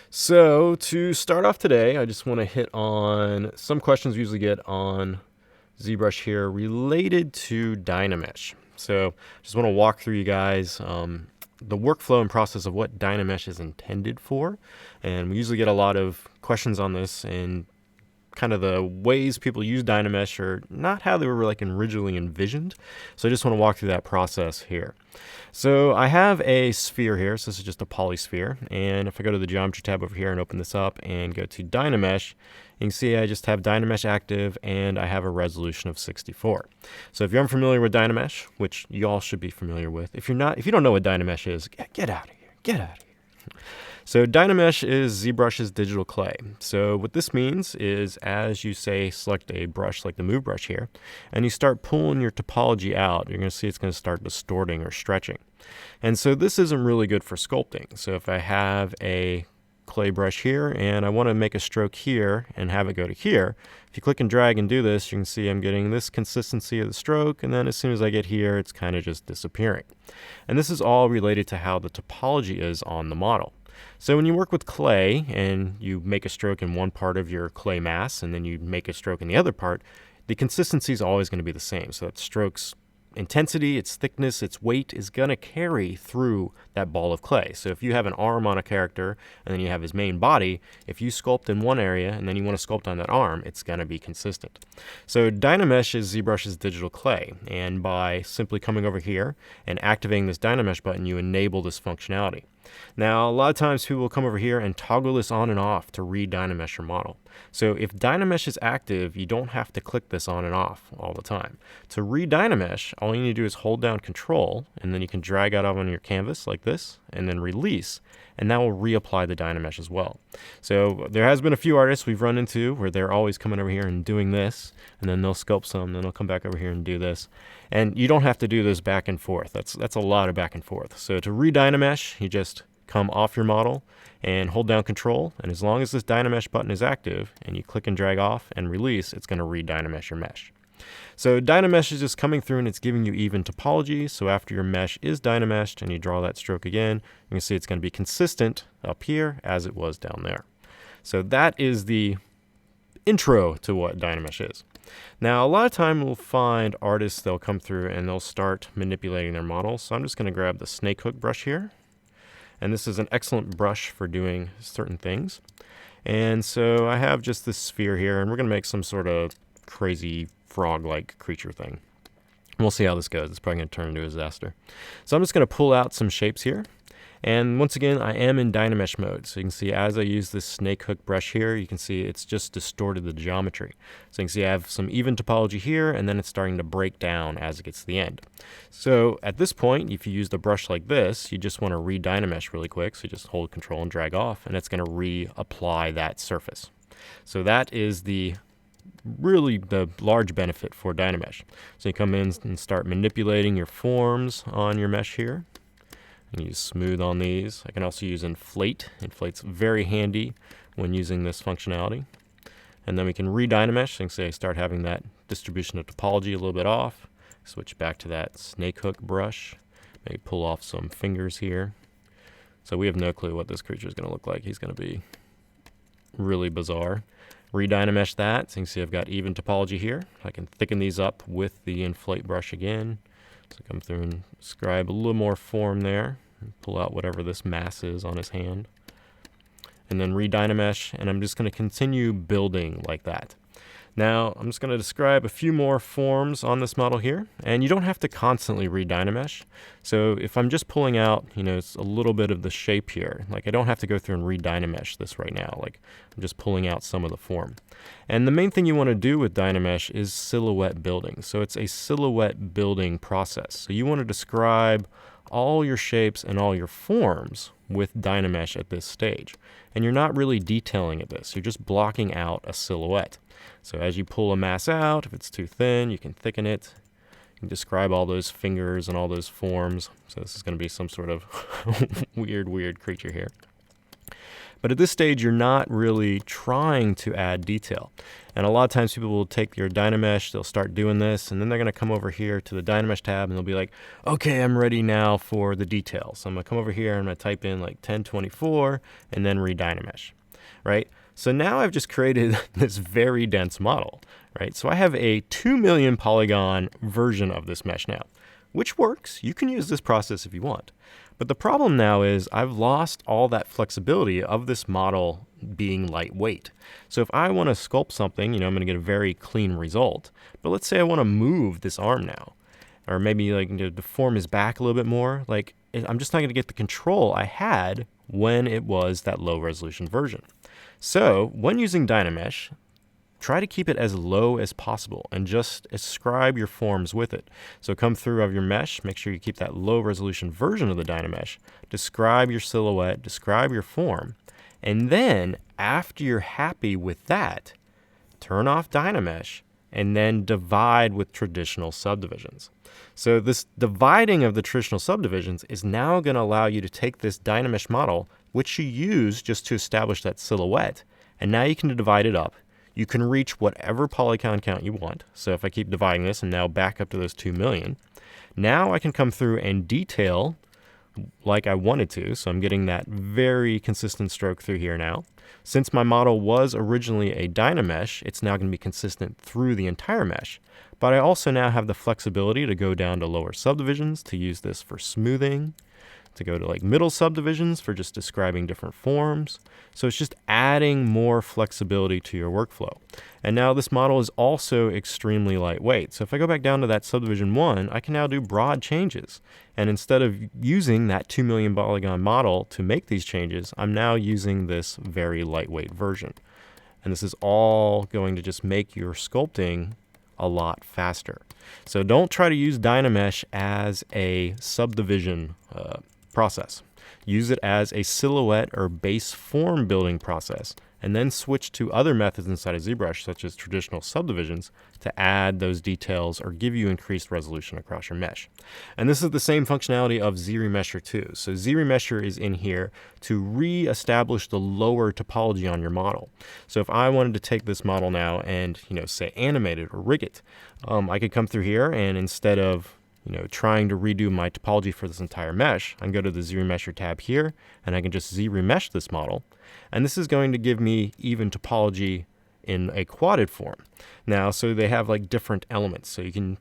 So to start off today, I just want to hit on some questions we usually get on ZBrush here related to DynaMesh. So I just want to walk through you guys the workflow and process of what DynaMesh is intended for. And we usually get a lot of questions on this, and kind of the ways people use DynaMesh are not how they were originally envisioned. So I just want to walk through that process here. So I have a sphere here. So this is just a polysphere. And if I go to the geometry tab over here and open this up and go to DynaMesh, you can see I just have DynaMesh active and I have a resolution of 64. So if you're unfamiliar with DynaMesh, which you all should be familiar with, if you don't know what DynaMesh is, get out of here. Get out of here. So DynaMesh is ZBrush's digital clay. So what this means is, as you select a brush like the move brush here, and you start pulling your topology out, you're going to see it's going to start distorting or stretching. And so this isn't really good for sculpting. So if I have a clay brush here and I want to make a stroke here and have it go to here, if you click and drag and do this, you can see I'm getting this consistency of the stroke, and then as soon as I get here, it's kind of just disappearing. And this is all related to how the topology is on the model. So when you work with clay and you make a stroke in one part of your clay mass and then you make a stroke in the other part, the consistency is always going to be the same. So that stroke's intensity, its thickness, its weight is going to carry through that ball of clay. So if you have an arm on a character and then you have his main body, if you sculpt in one area and then you want to sculpt on that arm, it's going to be consistent. So DynaMesh is ZBrush's digital clay, and by simply coming over here and activating this DynaMesh button, you enable this functionality. Now, a lot of times people will come over here and toggle this on and off to re-DynaMesh your model. So if DynaMesh is active, you don't have to click this on and off all the time. To re-DynaMesh, all you need to do is hold down Control, and then you can drag out on your canvas like this, and then release, and that will reapply the DynaMesh as well. So there has been a few artists we've run into where they're always coming over here and doing this, and then they'll sculpt some, then they'll come back over here and do this. And you don't have to do this back and forth. That's a lot of back and forth. So to re-DynaMesh, you just come off your model and hold down Control, and as long as this DynaMesh button is active and you click and drag off and release, it's going to re-DynaMesh your mesh. So DynaMesh is just coming through and it's giving you even topology. So after your mesh is DynaMeshed and you draw that stroke again, you can see it's going to be consistent up here as it was down there. So that is the intro to what DynaMesh is. Now, a lot of time we'll find artists, they'll come through and they'll start manipulating their models. So I'm just going to grab the snake hook brush here. And this is an excellent brush for doing certain things. And so I have just this sphere here, and we're going to make some sort of crazy frog-like creature thing. We'll see how this goes. It's probably going to turn into a disaster. So I'm just going to pull out some shapes here. And once again, I am in DynaMesh mode. So you can see as I use this snake hook brush here, you can see it's just distorted the geometry. So you can see I have some even topology here, and then it's starting to break down as it gets to the end. So at this point, if you use the brush like this, you just want to re-DynaMesh really quick. So you just hold Control and drag off, and it's going to reapply that surface. So that is really the large benefit for DynaMesh. So you come in and start manipulating your forms on your mesh here. You use smooth on these. I can also use inflate. Inflate's very handy when using this functionality. And then we can re-DynaMesh. And say I start having that distribution of topology a little bit off. Switch back to that snake hook brush. Maybe pull off some fingers here. So we have no clue what this creature is going to look like. He's going to be really bizarre. Re-DynaMesh that. So you can see I've got even topology here. I can thicken these up with the inflate brush again. So come through and scribe a little more form there. Pull out whatever this mass is on his hand. And then re-DynaMesh, and I'm just going to continue building like that. Now, I'm just going to describe a few more forms on this model here, and you don't have to constantly re-DynaMesh. So if I'm just pulling out, it's a little bit of the shape here, I don't have to go through and re-DynaMesh this right now. I'm just pulling out some of the form. And the main thing you want to do with DynaMesh is silhouette building. So it's a silhouette building process. So you want to describe all your shapes and all your forms with DynaMesh at this stage. And you're not really detailing at this. You're just blocking out a silhouette. So as you pull a mass out, if it's too thin, you can thicken it. You can describe all those fingers and all those forms. So this is going to be some sort of weird creature here. But at this stage, you're not really trying to add detail. And a lot of times people will take your DynaMesh, they'll start doing this, and then they're going to come over here to the DynaMesh tab, and they'll be like, okay, I'm ready now for the details. So I'm going to come over here, and I'm going to type in like 1024, and then re-DynaMesh, right? So now I've just created this very dense model, right? So I have a 2 million polygon version of this mesh now, which works. You can use this process if you want. But the problem now is I've lost all that flexibility of this model being lightweight. So if I want to sculpt something, I'm going to get a very clean result. But let's say I want to move this arm now, or maybe like deform his back a little bit more. Like I'm just not going to get the control I had when it was that low resolution version. So when using DynaMesh, try to keep it as low as possible and just ascribe your forms with it. So come through of your mesh, make sure you keep that low resolution version of the DynaMesh, describe your silhouette, describe your form, and then after you're happy with that, turn off DynaMesh and then divide with traditional subdivisions. So this dividing of the traditional subdivisions is now going to allow you to take this DynaMesh model, which you use just to establish that silhouette, and now you can divide it up. You can reach whatever polygon count you want. So if I keep dividing this and now back up to those 2 million, now I can come through and detail like I wanted to. So I'm getting that very consistent stroke through here now. Since my model was originally a DynaMesh, it's now going to be consistent through the entire mesh. But I also now have the flexibility to go down to lower subdivisions, to use this for smoothing, to go to like middle subdivisions for just describing different forms. So it's just adding more flexibility to your workflow. And now this model is also extremely lightweight. So if I go back down to that subdivision 1, I can now do broad changes. And instead of using that 2 million polygon model to make these changes, I'm now using this very lightweight version. And this is all going to just make your sculpting a lot faster. So don't try to use DynaMesh as a subdivision process. Use it as a silhouette or base form building process, and then switch to other methods inside of ZBrush, such as traditional subdivisions, to add those details or give you increased resolution across your mesh. And this is the same functionality of ZRemesher too. So ZRemesher is in here to re-establish the lower topology on your model. So if I wanted to take this model now and, say animate it or rig it, I could come through here, and instead of trying to redo my topology for this entire mesh, I can go to the ZRemesher tab here, and I can just ZRemesh this model. And this is going to give me even topology in a quadded form. Now, so they have like different elements. So you can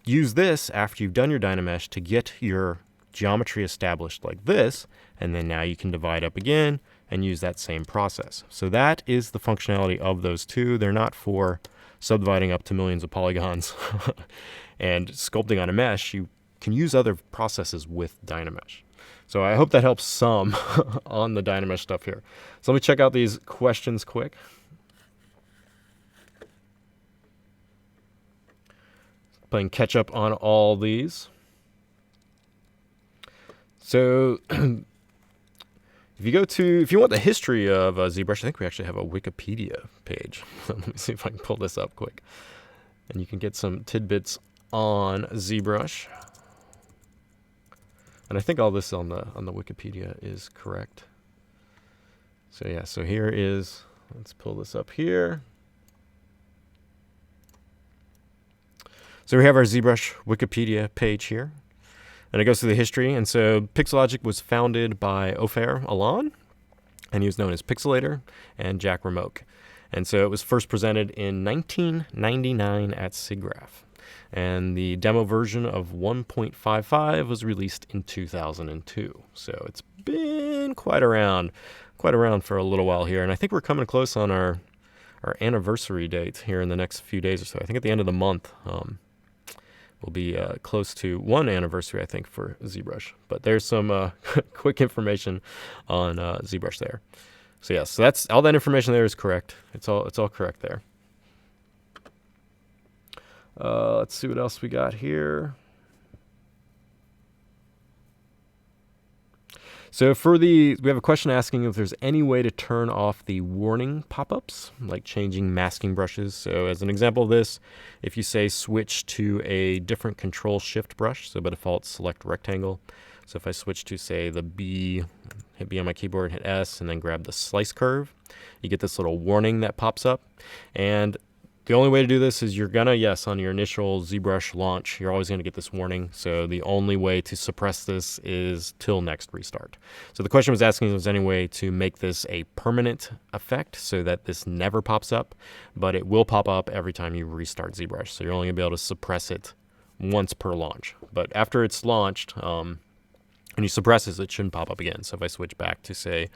use this after you've done your DynaMesh to get your geometry established like this, and then now you can divide up again and use that same process. So that is the functionality of those two. They're not for subdividing up to millions of polygons and sculpting on a mesh. You can use other processes with DynaMesh. So I hope that helps some on the DynaMesh stuff here. So let me check out these questions quick. Playing catch up on all these. So if you want the history of ZBrush, I think we actually have a Wikipedia page. Let me see if I can pull this up quick. And you can get some tidbits on ZBrush. And I think all this on the Wikipedia is correct. So yeah, so here is, let's pull this up here. So we have our ZBrush Wikipedia page here. And it goes through the history. And so Pixologic was founded by Ofer Alon, and he was known as Pixelator, and Jack Remoke. And so it was first presented in 1999 at SIGGRAPH. And the demo version of 1.55 was released in 2002. So it's been quite around for a little while here. And I think we're coming close on our anniversary date here in the next few days or so. I think at the end of the month, we'll be close to 1 anniversary, I think, for ZBrush. But there's some quick information on ZBrush there. So yeah, so that's all that information there is correct. It's all correct there. Let's see what else we got here. So we have a question asking if there's any way to turn off the warning pop-ups, like changing masking brushes. So as an example of this, if you say switch to a different Control-Shift brush, so by default select rectangle, So if I switch to, say, the B, hit B on my keyboard, hit S, and then grab the slice curve, you get this little warning that pops up. And the only way to do this is you're gonna, yes, on your initial ZBrush launch, you're always gonna get this warning. So the only way to suppress this is till next restart. So the question was asking if there's any way to make this a permanent effect so that this never pops up, but it will pop up every time you restart ZBrush. So you're only gonna be able to suppress it once per launch. But after it's launched, and you suppress this, it shouldn't pop up again. So if I switch back to, say,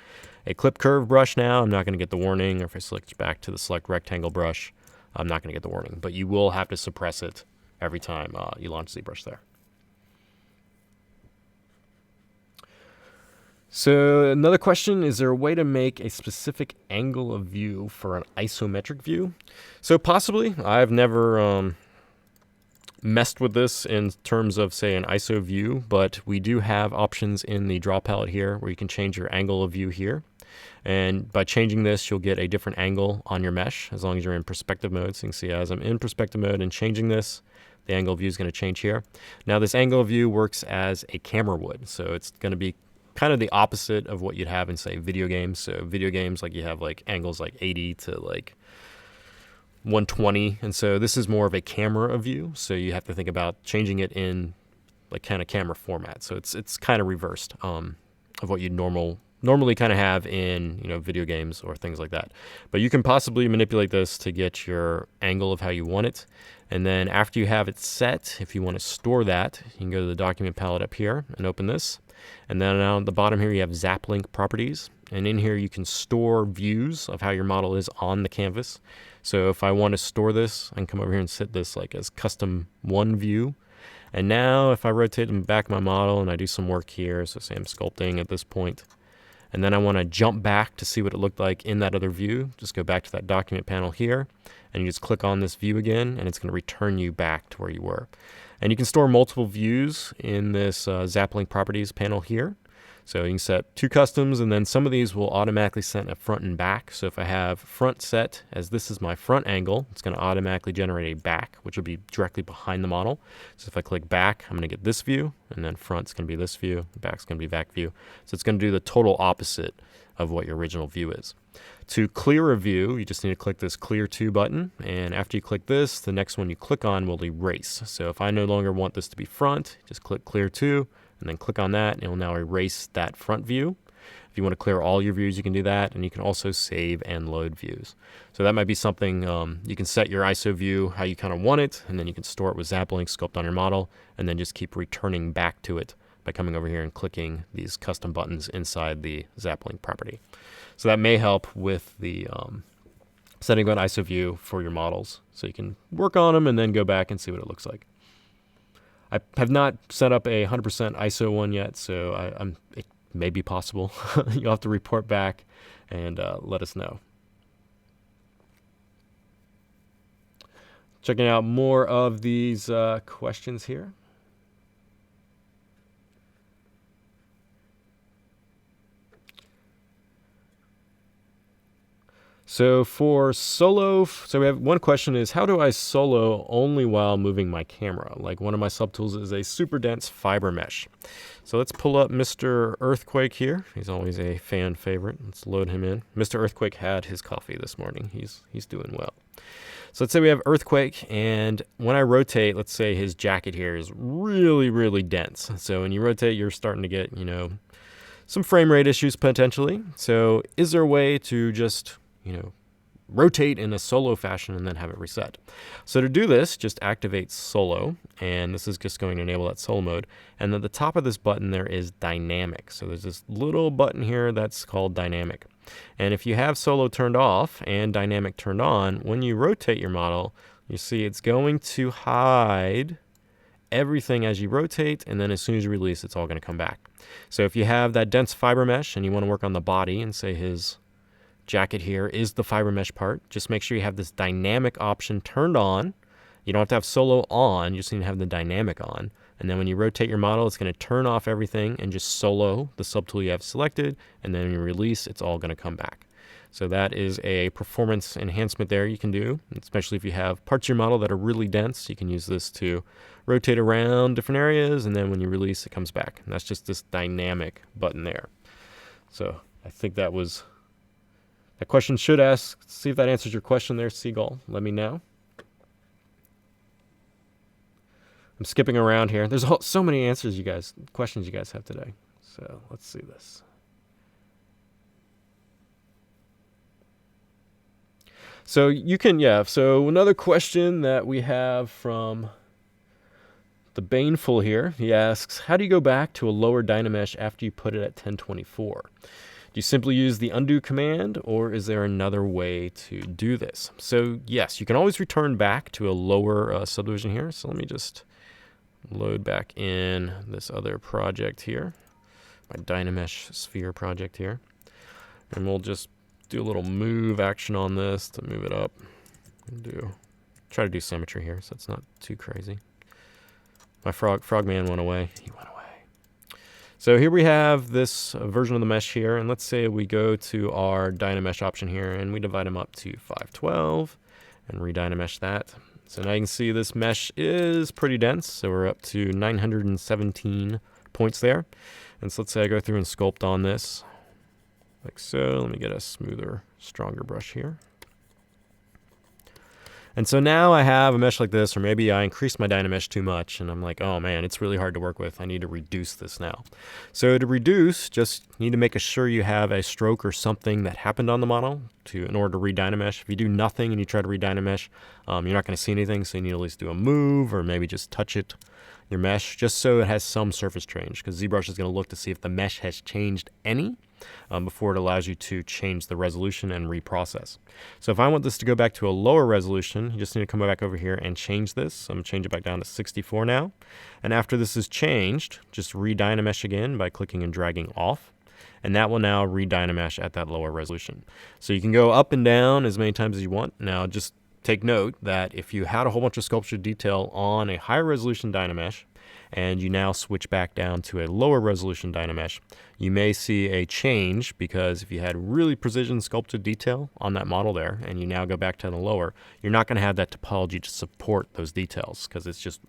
a clip curve brush now, I'm not gonna get the warning. Or if I switch back to the select rectangle brush, I'm not going to get the warning, but you will have to suppress it every time you launch ZBrush there. So another question, is there a way to make a specific angle of view for an isometric view? So possibly. I've never messed with this in terms of, say, an ISO view, but we do have options in the draw palette here where you can change your angle of view here. And by changing this, you'll get a different angle on your mesh as long as you're in perspective mode. So you can see as I'm in perspective mode and changing this, the angle of view is going to change here. Now this angle of view works as a camera would. So it's going to be kind of the opposite of what you'd have in, say, video games. So video games, like, you have like angles like 80 to like 120. And so this is more of a camera view. So you have to think about changing it in like kind of camera format. So it's kind of reversed of what you'd normally kind of have in, you know, video games or things like that. But you can possibly manipulate this to get your angle of how you want it. And then after you have it set, if you want to store that, you can go to the document palette up here and open this. And then on the bottom here, you have ZapLink properties. And in here, you can store views of how your model is on the canvas. So if I want to store this, I can come over here and set this like as custom one view. And now if I rotate them back my model and I do some work here, so say I'm sculpting at this point, and then I want to jump back to see what it looked like in that other view, just go back to that document panel here, and you just click on this view again, and it's going to return you back to where you were. And you can store multiple views in this ZapLink properties panel here. So you can set 2 customs, and then some of these will automatically set a front and back. So if I have front set as this is my front angle, it's going to automatically generate a back, which will be directly behind the model. So if I click back, I'm going to get this view, and then front's going to be this view, back's going to be back view. So it's going to do the total opposite of what your original view is. To clear a view, you just need to click this Clear To button, and after you click this, the next one you click on will erase. So if I no longer want this to be front, just click Clear To, and then click on that, and it will now erase that front view. If you want to clear all your views, you can do that, and you can also save and load views. So that might be something, you can set your ISO view how you kind of want it, and then you can store it with ZapLink, sculpt on your model, and then just keep returning back to it by coming over here and clicking these custom buttons inside the ZapLink property. So that may help with the setting of an ISO view for your models, so you can work on them and then go back and see what it looks like. I have not set up a 100% ISO one yet, so it may be possible. You'll have to report back and let us know. Checking out more of these questions here. So for solo, so we have one question is, how do I solo only while moving my camera? Like one of my subtools is a super dense fiber mesh. So let's pull up Mr. Earthquake here. He's always a fan favorite. Let's load him in. Mr. Earthquake had his coffee this morning. He's doing well. So let's say we have Earthquake, and when I rotate, let's say his jacket here is really, really dense. So when you rotate, you're starting to get, you know, some frame rate issues potentially. So is there a way to just, you know, rotate in a solo fashion and then have it reset? So to do this, just activate solo, and this is just going to enable that solo mode. And at the top of this button there is dynamic. So there's this little button here that's called dynamic. And if you have solo turned off and dynamic turned on, when you rotate your model, you see it's going to hide everything as you rotate, and then as soon as you release, it's all going to come back. So if you have that dense fiber mesh and you want to work on the body, and say his jacket here is the fiber mesh part, just make sure you have this dynamic option turned on. You don't have to have solo on, you just need to have the dynamic on. And then when you rotate your model, it's going to turn off everything and just solo the subtool you have selected, and then when you release, it's all going to come back. So that is a performance enhancement there you can do, especially if you have parts of your model that are really dense. You can use this to rotate around different areas, and then when you release, it comes back. And that's just this dynamic button there. So I think that question should ask, see if that answers your question there, Seagull. Let me know. I'm skipping around here. There's so many questions you guys have today. So let's see this. So you can, so another question that we have from the Baneful here, he asks, how do you go back to a lower DynaMesh after you put it at 1024? Do you simply use the undo command, or is there another way to do this? So yes, you can always return back to a lower subdivision here. So let me just load back in this other project here, my DynaMesh sphere project here. And we'll just do a little move action on this to move it up. Try to do symmetry here so it's not too crazy. My frogman went away. He went away. So here we have this version of the mesh here, and let's say we go to our DynaMesh option here and we divide them up to 512 and re-DynaMesh that. So now you can see this mesh is pretty dense, so we're up to 917 points there. And so let's say I go through and sculpt on this like so. Let me get a smoother, stronger brush here. And so now I have a mesh like this, or maybe I increased my DynaMesh too much, and I'm like, oh man, it's really hard to work with. I need to reduce this now. So to reduce, just need to make sure you have a stroke or something that happened on the model in order to re-DynaMesh. If you do nothing and you try to re-DynaMesh, you're not going to see anything, so you need to at least do a move, or maybe just touch it, your mesh, just so it has some surface change, because ZBrush is going to look to see if the mesh has changed any before it allows you to change the resolution and reprocess. So if I want this to go back to a lower resolution, you just need to come back over here and change this. So I'm going to change it back down to 64 now. And after this is changed, just re-DynaMesh again by clicking and dragging off. And that will now re-DynaMesh at that lower resolution. So you can go up and down as many times as you want. Now just take note that if you had a whole bunch of sculpture detail on a higher resolution DynaMesh, and you now switch back down to a lower resolution DynaMesh, you may see a change, because if you had really precision sculpted detail on that model there, and you now go back to the lower, you're not going to have that topology to support those details, because it's just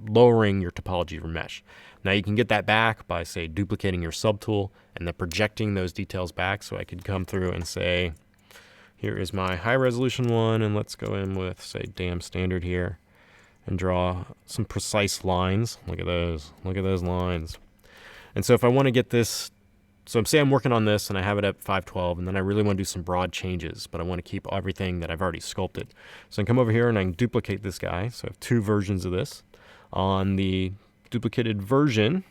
lowering your topology of your mesh. Now you can get that back by, say, duplicating your subtool and then projecting those details back. So I could come through and say, here is my high resolution one, and let's go in with, say, dam standard here, and draw some precise lines. Look at those lines. And so if I want to get this, so say I'm working on this and I have it at 512, and then I really want to do some broad changes, but I want to keep everything that I've already sculpted. So I can come over here and I can duplicate this guy. So I have two versions of this. On the duplicated version,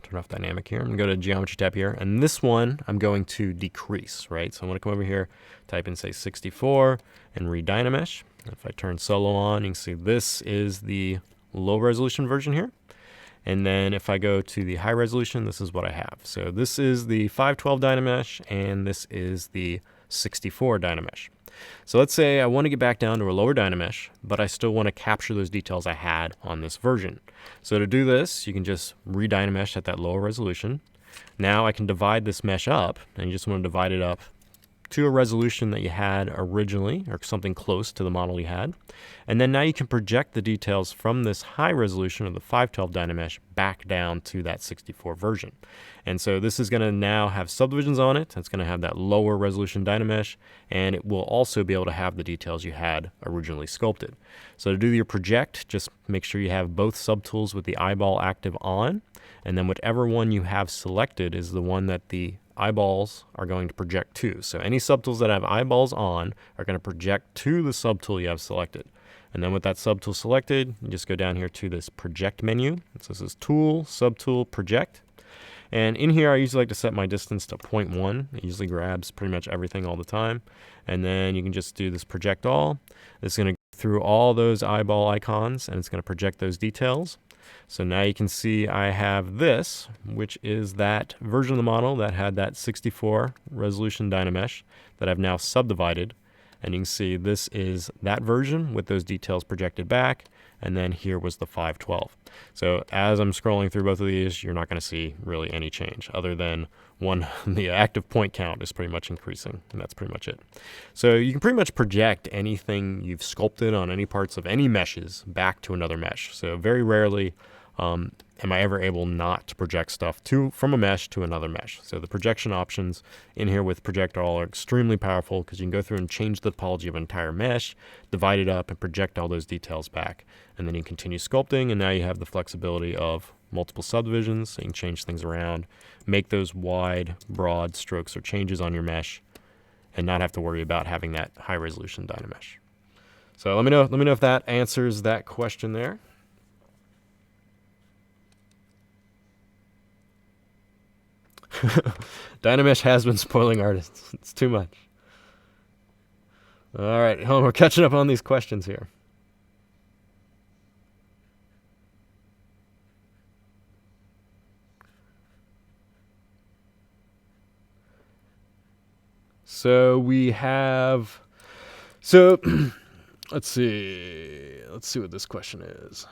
turn off dynamic here, I'm going to go to geometry tab here, and this one I'm going to decrease, right? So I'm going to come over here, type in, say, 64, and re-DynaMesh. If I turn solo on, you can see this is the low resolution version here. And then if I go to the high resolution, this is what I have. So this is the 512 DynaMesh, and this is the 64 DynaMesh. So let's say I want to get back down to a lower DynaMesh, but I still want to capture those details I had on this version. So to do this, you can just re-DynaMesh at that lower resolution. Now I can divide this mesh up, and you just want to divide it up to a resolution that you had originally, or something close to the model you had. And then now you can project the details from this high resolution of the 512 DynaMesh back down to that 64 version. And so this is going to now have subdivisions on it. It's going to have that lower resolution DynaMesh, and it will also be able to have the details you had originally sculpted. So to do your project, just make sure you have both subtools with the eyeball active on, and then whichever one you have selected is the one that the eyeballs are going to project to. So any subtools that have eyeballs on are going to project to the subtool you have selected. And then with that subtool selected, you just go down here to this project menu. So this is Tool, Subtool, Project. And in here, I usually like to set my distance to 0.1. It usually grabs pretty much everything all the time. And then you can just do this Project All. It's going to go through all those eyeball icons, and it's going to project those details. So now you can see I have this, which is that version of the model that had that 64 resolution DynaMesh that I've now subdivided. And you can see this is that version with those details projected back. and then here was the 512. So as I'm scrolling through both of these, you're not going to see really any change other than the active point count is pretty much increasing, and that's pretty much it. So you can pretty much project anything you've sculpted on any parts of any meshes back to another mesh. So very rarely am I ever able not to project stuff from a mesh to another mesh. So the projection options in here with Project All are extremely powerful because you can go through and change the topology of an entire mesh, divide it up, and project all those details back. And then you continue sculpting, and now you have the flexibility of multiple subdivisions, so you can change things around, make those wide, broad strokes or changes on your mesh, and not have to worry about having that high-resolution DynaMesh. So let me know if that answers that question there. DynaMesh has been spoiling artists. It's too much. All right, we're catching up on these questions here. So we have, let's see what this question is.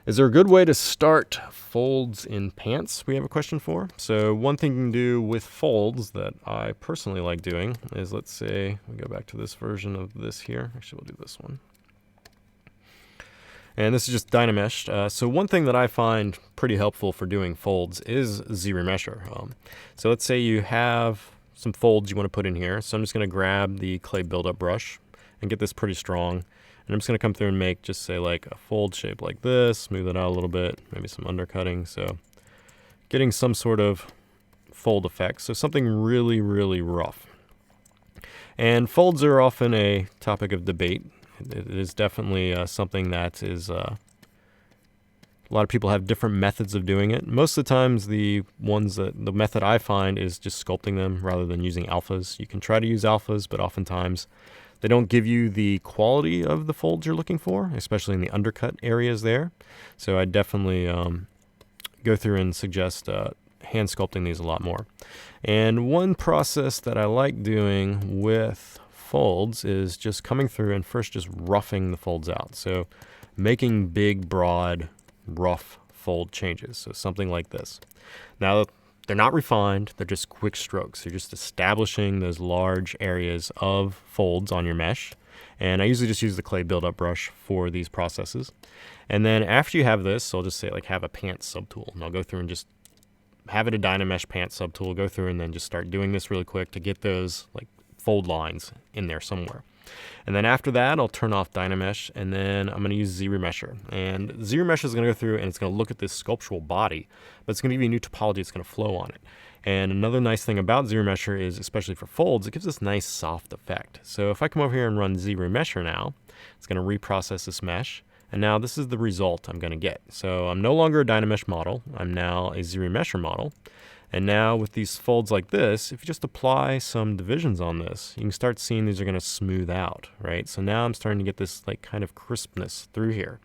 Is there a good way to start folds in pants? We have a question for. So one thing you can do with folds that I personally like doing is, let's say we go back to this version of this here. Actually, we'll do this one. And this is just DynaMesh. So one thing that I find pretty helpful for doing folds is ZBrush. So let's say you have some folds you want to put in here. So I'm just going to grab the clay buildup brush and get this pretty strong. And I'm just going to come through and make, just say, like a fold shape like this, smooth it out a little bit, maybe some undercutting. So getting some sort of fold effect. So something really, really rough. And folds are often a topic of debate. It is definitely something that is, a lot of people have different methods of doing it. Most of the times the method I find is just sculpting them rather than using alphas. You can try to use alphas, but oftentimes they don't give you the quality of the folds you're looking for, especially in the undercut areas there. So I definitely go through and suggest hand sculpting these a lot more. And one process that I like doing with folds is just coming through and first just roughing the folds out. So making big, broad, rough fold changes. So something like this. Now, they're not refined, they're just quick strokes. You're just establishing those large areas of folds on your mesh. And I usually just use the clay buildup brush for these processes. And then after you have this, so I'll just say like have a pants subtool. And I'll go through and just have it a DynaMesh pants subtool, go through and then just start doing this really quick to get those like fold lines in there somewhere. And then after that, I'll turn off DynaMesh, and then I'm going to use ZBrush. And ZBrush is going to go through and it's going to look at this sculptural body, but it's going to give you a new topology that's going to flow on it. And another nice thing about ZBrush is, especially for folds, it gives this nice soft effect. So if I come over here and run ZBrush now, it's going to reprocess this mesh. And now this is the result I'm going to get. So I'm no longer a DynaMesh model. I'm now a ZBrush model. And now with these folds like this, if you just apply some divisions on this, you can start seeing these are going to smooth out, right? So now I'm starting to get this like kind of crispness through here.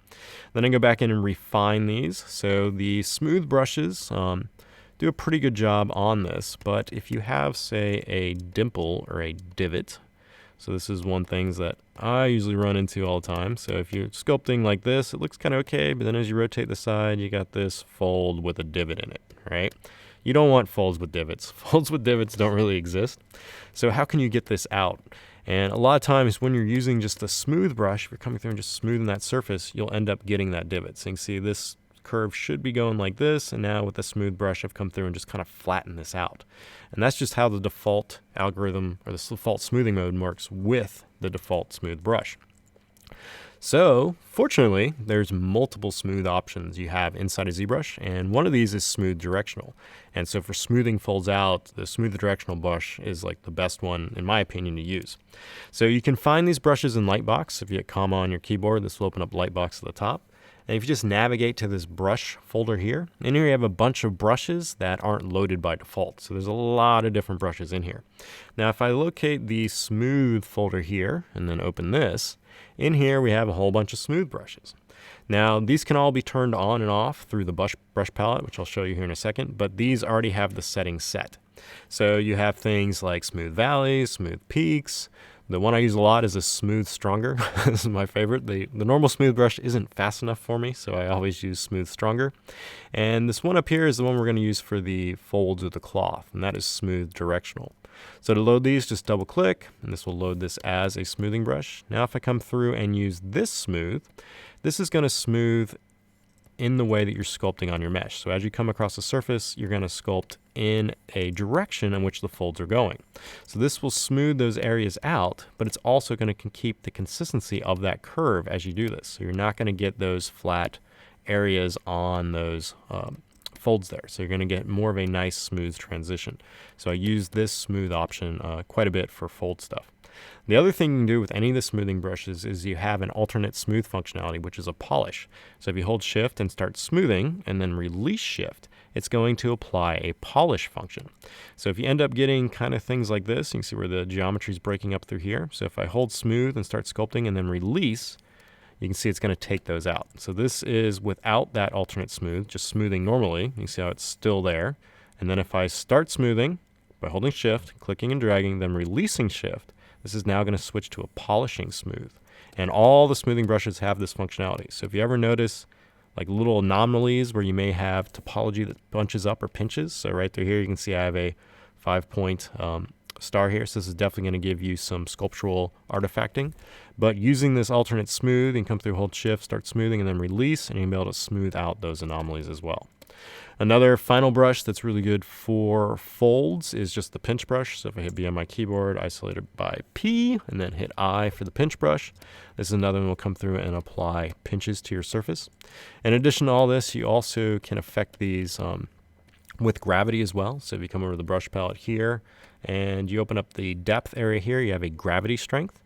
Then I go back in and refine these. So the smooth brushes do a pretty good job on this. But if you have, say, a dimple or a divot, so this is one thing that I usually run into all the time. So if you're sculpting like this, it looks kind of okay, but then as you rotate the side, you got this fold with a divot in it, right? You don't want folds with divots. Folds with divots don't really exist. So how can you get this out? And a lot of times when you're using just a smooth brush, if you're coming through and just smoothing that surface, you'll end up getting that divot. So you can see this curve should be going like this, and now with the smooth brush I've come through and just kind of flatten this out. And that's just how the default algorithm or the default smoothing mode works with the default smooth brush. So fortunately, there's multiple smooth options you have inside of ZBrush, and one of these is smooth directional. And so for smoothing folds out, the smooth directional brush is like the best one, in my opinion, to use. So you can find these brushes in Lightbox. If you hit comma on your keyboard, this will open up Lightbox at the top. And if you just navigate to this brush folder here, in here you have a bunch of brushes that aren't loaded by default. So there's a lot of different brushes in here. Now if I locate the smooth folder here and then open this, in here we have a whole bunch of smooth brushes. Now these can all be turned on and off through the brush palette, which I'll show you here in a second, but these already have the settings set. So you have things like smooth valleys, smooth peaks, The one I use a lot is a Smooth Stronger. This is my favorite. The normal smooth brush isn't fast enough for me, so I always use Smooth Stronger. And this one up here is the one we're going to use for the folds of the cloth, and that is Smooth Directional. So to load these, just double click, and this will load this as a smoothing brush. Now if I come through and use this smooth, this is going to smooth in the way that you're sculpting on your mesh. So as you come across the surface, you're going to sculpt in a direction in which the folds are going. So this will smooth those areas out, but it's also going to keep the consistency of that curve as you do this. So you're not going to get those flat areas on those folds there. So you're going to get more of a nice smooth transition. So I use this smooth option quite a bit for fold stuff. The other thing you can do with any of the smoothing brushes is you have an alternate smooth functionality, which is a polish. So if you hold shift and start smoothing and then release shift, it's going to apply a polish function. So if you end up getting kind of things like this, you can see where the geometry is breaking up through here. So if I hold smooth and start sculpting and then release, you can see it's going to take those out. So this is without that alternate smooth, just smoothing normally. You can see how it's still there. And then if I start smoothing by holding shift, clicking and dragging, then releasing shift, this is now going to switch to a polishing smooth. And all the smoothing brushes have this functionality. So if you ever notice like little anomalies where you may have topology that bunches up or pinches, so right through here you can see I have a 5-point star here, so this is definitely going to give you some sculptural artifacting. But using this alternate smooth, you can come through, hold shift, start smoothing, and then release, and you'll be able to smooth out those anomalies as well. Another final brush that's really good for folds is just the pinch brush. So if I hit B on my keyboard, isolate it by P, and then hit I for the pinch brush, this is another one that will come through and apply pinches to your surface. In addition to all this, you also can affect these with gravity as well. So if you come over to the brush palette here, and you open up the depth area here, you have a gravity strength.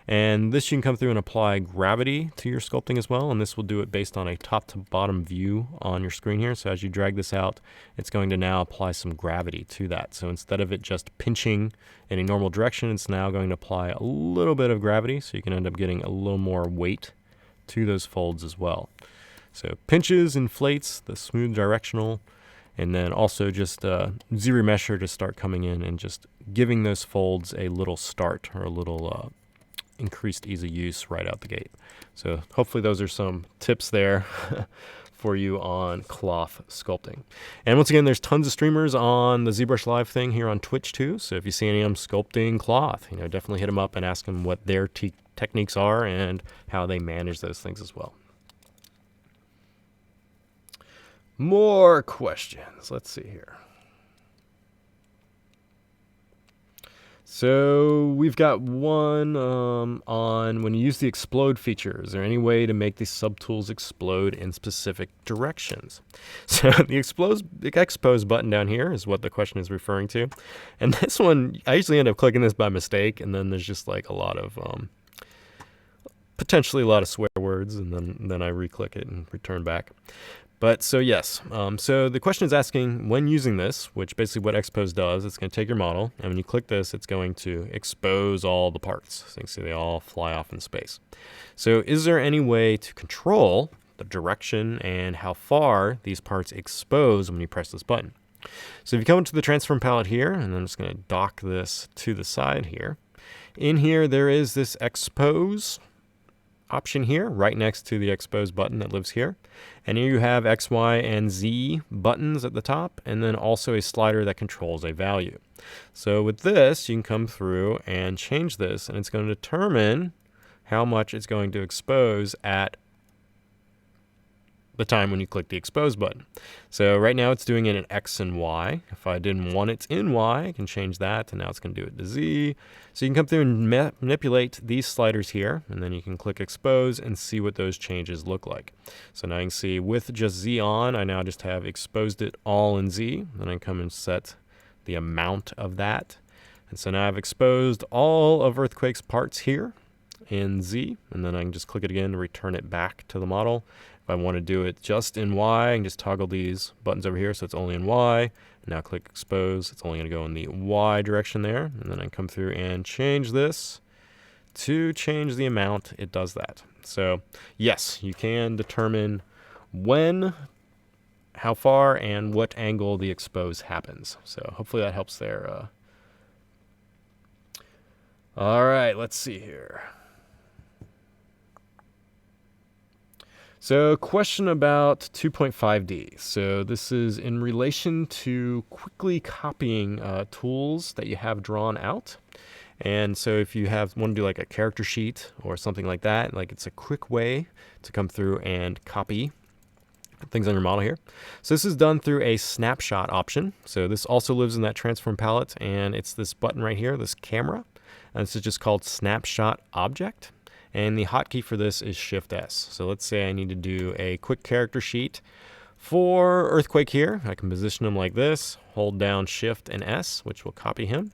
And this you can come through and apply gravity to your sculpting as well, and this will do it based on a top to bottom view on your screen here. So as you drag this out, it's going to now apply some gravity to that. So instead of it just pinching in a normal direction, it's now going to apply a little bit of gravity, so you can end up getting a little more weight to those folds as well. So pinches, inflates, the smooth directional, and then also just ZBrush to start coming in and just giving those folds a little start or a little increased ease of use right out the gate. So hopefully those are some tips there for you on cloth sculpting. And once again, there's tons of streamers on the ZBrush Live thing here on Twitch too. So if you see any of them sculpting cloth, definitely hit them up and ask them what their techniques are and how they manage those things as well. More questions. Let's see here. So we've got one on when you use the explode feature, is there any way to make these subtools explode in specific directions? So the expose button down here is what the question is referring to. And this one, I usually end up clicking this by mistake, and then there's just like a lot of, potentially a lot of swear words, and then I re-click it and return back. But so yes, so the question is asking when using this, which basically what expose does, it's going to take your model, and when you click this, it's going to expose all the parts. So you can see they all fly off in space. So is there any way to control the direction and how far these parts expose when you press this button? So if you come into the transform palette here, and I'm just going to dock this to the side here, in here there is this expose option here right next to the expose button that lives here, and here you have X, Y, and Z buttons at the top, and then also a slider that controls a value. So with this you can come through and change this, and it's going to determine how much it's going to expose at the time when you click the expose button. So right now it's doing it in X and Y. If I didn't want it in Y, I can change that, and now it's going to do it to Z. So you can come through and manipulate these sliders here, and then you can click expose and see what those changes look like. So now you can see with just Z on, I now just have exposed it all in Z. Then I can come and set the amount of that. And so now I've exposed all of Earthquake's parts here in Z, and then I can just click it again to return it back to the model. If I want to do it just in Y, I can just toggle these buttons over here so it's only in Y. And now click expose, it's only going to go in the Y direction there. And then I can come through and change this to change the amount it does that. So yes, you can determine when, how far, and what angle the expose happens. So hopefully that helps there. All right, let's see here. So question about 2.5D. So this is in relation to quickly copying tools that you have drawn out. And so if you want to do like a character sheet or something like that, like it's a quick way to come through and copy things on your model here. So this is done through a snapshot option. So this also lives in that transform palette, and it's this button right here, this camera. And this is just called Snapshot Object. And the hotkey for this is Shift S. So let's say I need to do a quick character sheet for Earthquake here. I can position him like this, hold down Shift and S, which will copy him.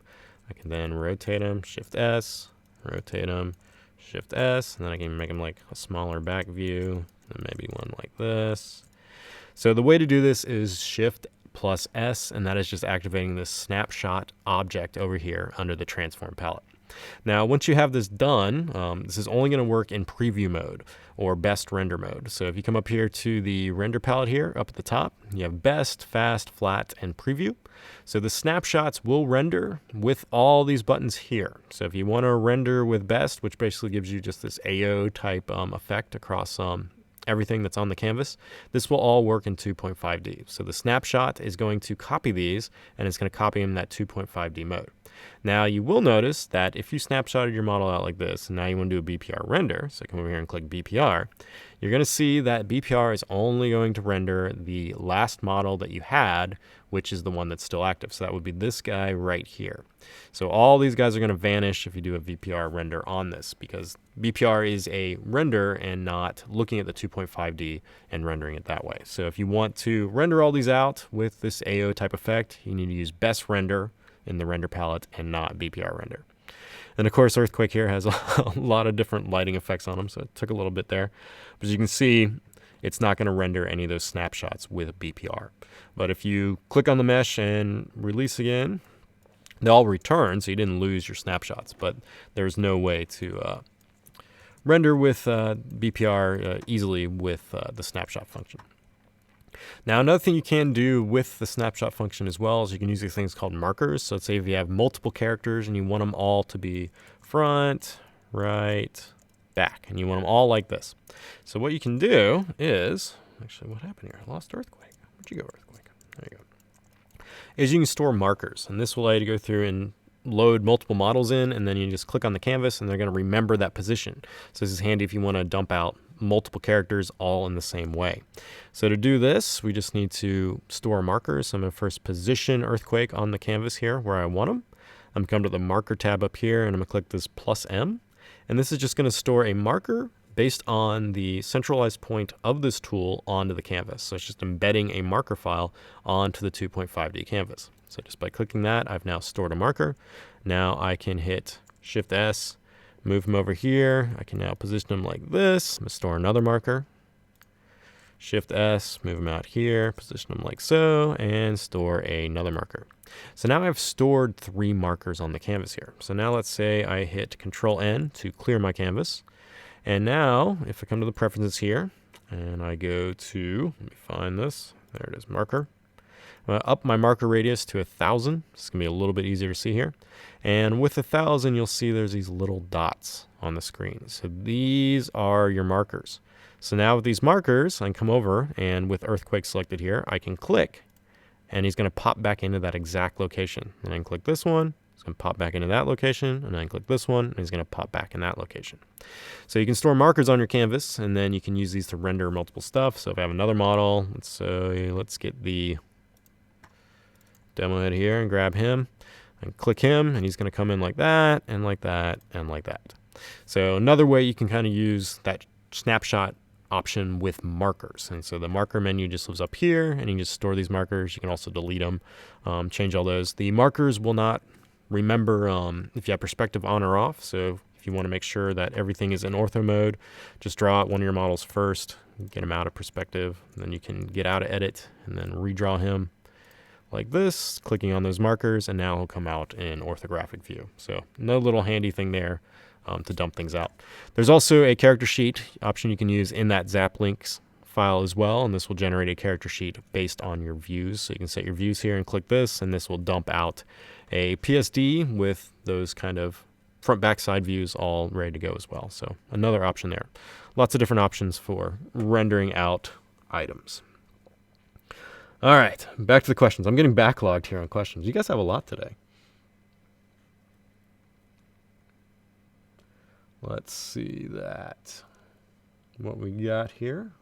I can then rotate him, Shift S, rotate him, Shift S, and then I can make him like a smaller back view, and maybe one like this. So the way to do this is Shift plus S, and that is just activating this snapshot object over here under the transform palette. Now, once you have this done, this is only going to work in preview mode or best render mode. So if you come up here to the render palette here, up at the top, you have best, fast, flat, and preview. So the snapshots will render with all these buttons here. So if you want to render with best, which basically gives you just this AO type effect across everything that's on the canvas, this will all work in 2.5D. So the snapshot is going to copy these, and it's going to copy them in that 2.5D mode. Now you will notice that if you snapshotted your model out like this, and now you want to do a BPR render, so come over here and click BPR, you're going to see that BPR is only going to render the last model that you had, which is the one that's still active. So that would be this guy right here. So all these guys are going to vanish if you do a VPR render on this, because BPR is a render and not looking at the 2.5D and rendering it that way. So if you want to render all these out with this AO type effect, you need to use best render in the render palette and not BPR render. And of course, Earthquake here has a lot of different lighting effects on them, so it took a little bit there. But as you can see, it's not going to render any of those snapshots with BPR. But if you click on the mesh and release again, they'll all return, so you didn't lose your snapshots. But there's no way to render with BPR easily with the snapshot function. Now, another thing you can do with the snapshot function as well is you can use these things called markers. So let's say if you have multiple characters and you want them all to be front, right, back, and you want them all like this. So what you can do is, actually what happened here? I lost Earthquake. Where'd you go, Earthquake? There you go. Is you can store markers, and this will allow you to go through and load multiple models in, and then you just click on the canvas and they're going to remember that position. So this is handy if you want to dump out multiple characters all in the same way. So to do this, we just need to store markers. So I'm going to first position Earthquake on the canvas here where I want them. I'm going to come to the marker tab up here, and I'm going to click this +M. And this is just going to store a marker based on the centralized point of this tool onto the canvas. So it's just embedding a marker file onto the 2.5D canvas. So just by clicking that, I've now stored a marker. Now I can hit Shift S, move them over here. I can now position them like this. I'm going to store another marker. Shift S, move them out here, position them like so, and store another marker. So now I've stored 3 markers on the canvas here. So now let's say I hit Control N to clear my canvas. And now if I come to the preferences here and I go to, let me find this, there it is, marker. I'm going to up my marker radius to 1,000. It's going to be a little bit easier to see here. And with 1,000, you'll see there's these little dots on the screen. So these are your markers. So now with these markers, I can come over, and with Earthquake selected here, I can click, and he's going to pop back into that exact location. And I can click this one, it's going to pop back into that location, and I can click this one, and he's going to pop back in that location. So you can store markers on your canvas, and then you can use these to render multiple stuff. So if I have another model, let's get the demo head here and grab him and click him, and he's going to come in like that and like that and like that. So another way you can kind of use that snapshot option with markers. And so the marker menu just lives up here, and you can just store these markers. You can also delete them, change all those. The markers will not remember if you have perspective on or off. So if you want to make sure that everything is in ortho mode, just draw out one of your models first, get him out of perspective, and then you can get out of edit and then redraw him like this, clicking on those markers, and now he'll come out in orthographic view. So no little handy thing there to dump things out. There's also a character sheet option you can use in that zap links file as well, and this will generate a character sheet based on your views. So you can set your views here and click this, and this will dump out a PSD with those kind of front, back, side views all ready to go as well. So another option there. Lots of different options for rendering out items. All right, back to the questions. I'm getting backlogged here on questions. You guys have a lot today. Let's see that. What we got here.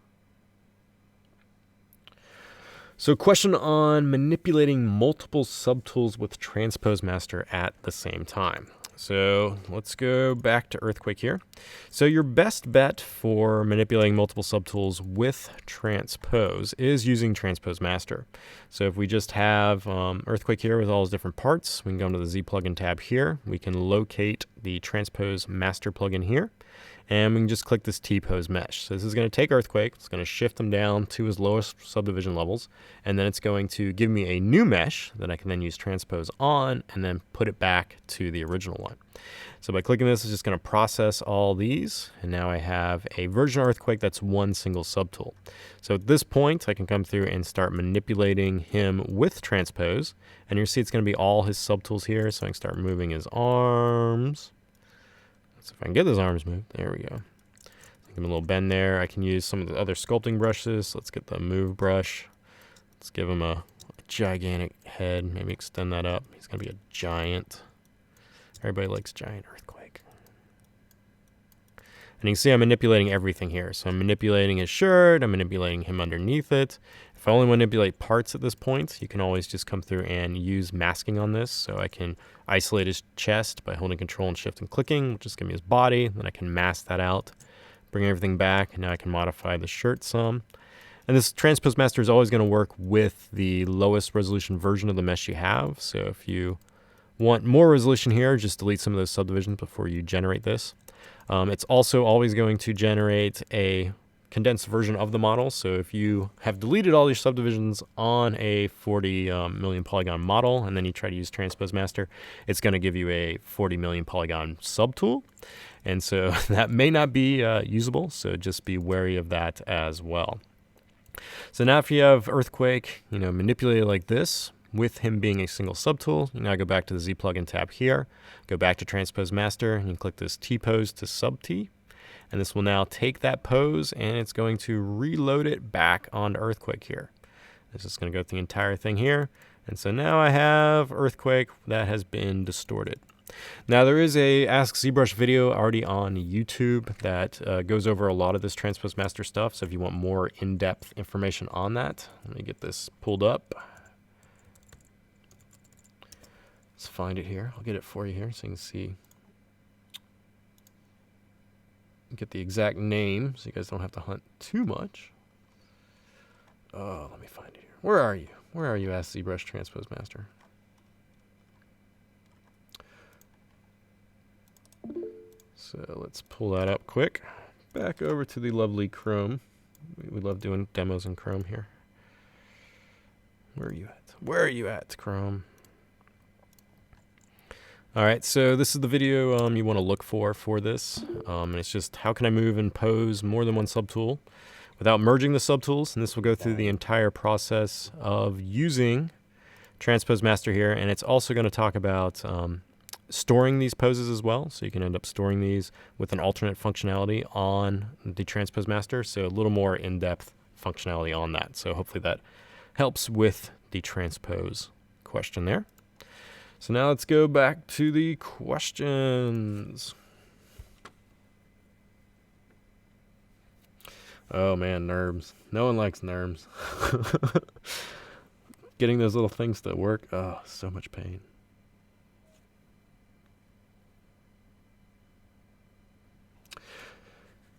So question on manipulating multiple subtools with Transpose Master at the same time. So let's go back to Earthquake here. So your best bet for manipulating multiple subtools with Transpose is using Transpose Master. So if we just have Earthquake here with all its different parts, we can go into the Z plugin tab here. We can locate the Transpose Master plugin here. And we can just click this T-pose mesh. So this is going to take Earthquake, it's going to shift them down to his lowest subdivision levels, and then it's going to give me a new mesh that I can then use Transpose on and then put it back to the original one. So by clicking this, it's just going to process all these, and now I have a version of Earthquake that's one single subtool. So at this point, I can come through and start manipulating him with Transpose, and you'll see it's going to be all his subtools here, so I can start moving his arms. So if I can get those arms moved, there we go. Give him a little bend there. I can use some of the other sculpting brushes. Let's get the move brush. Let's give him a gigantic head. Maybe extend that up. He's going to be a giant. Everybody likes giant Earthquake. And you can see I'm manipulating everything here. So I'm manipulating his shirt. I'm manipulating him underneath it. If I only manipulate parts at this point, you can always just come through and use masking on this. So I can isolate his chest by holding Control and Shift and clicking, which is give me his body. Then I can mask that out, bring everything back, and now I can modify the shirt some. And this Transpose Master is always going to work with the lowest resolution version of the mesh you have. So if you want more resolution here, just delete some of those subdivisions before you generate this. It's also always going to generate a condensed version of the model. So if you have deleted all your subdivisions on a 40 million polygon model and then you try to use Transpose Master, it's going to give you a 40 million polygon subtool. And so that may not be usable, so just be wary of that as well. So now if you have Earthquake, manipulated like this, with him being a single subtool, you now go back to the Z plugin tab here, go back to Transpose Master, and you click this T-pose to sub-T. And this will now take that pose and it's going to reload it back onto Earthquake here. This is going to go through the entire thing here. And so now I have Earthquake that has been distorted. Now there is a AskZBrush video already on YouTube that goes over a lot of this Transpose Master stuff. So if you want more in-depth information on that, let me get this pulled up. Let's find it here. I'll get it for you here so you can see. Get the exact name so you guys don't have to hunt too much. Oh, let me find it here. Where are you? Where are you, AskZBrush Transpose Master? So let's pull that up quick. Back over to the lovely Chrome. We love doing demos in Chrome here. Where are you at? Where are you at, Chrome? All right, so this is the video you want to look for this. And it's just how can I move and pose more than one subtool without merging the subtools. And this will go through the entire process of using Transpose Master here. And it's also going to talk about storing these poses as well. So you can end up storing these with an alternate functionality on the Transpose Master. So a little more in-depth functionality on that. So hopefully that helps with the transpose question there. So now let's go back to the questions. Oh man, NURBs. No one likes NURBs. Getting those little things to work, oh, so much pain.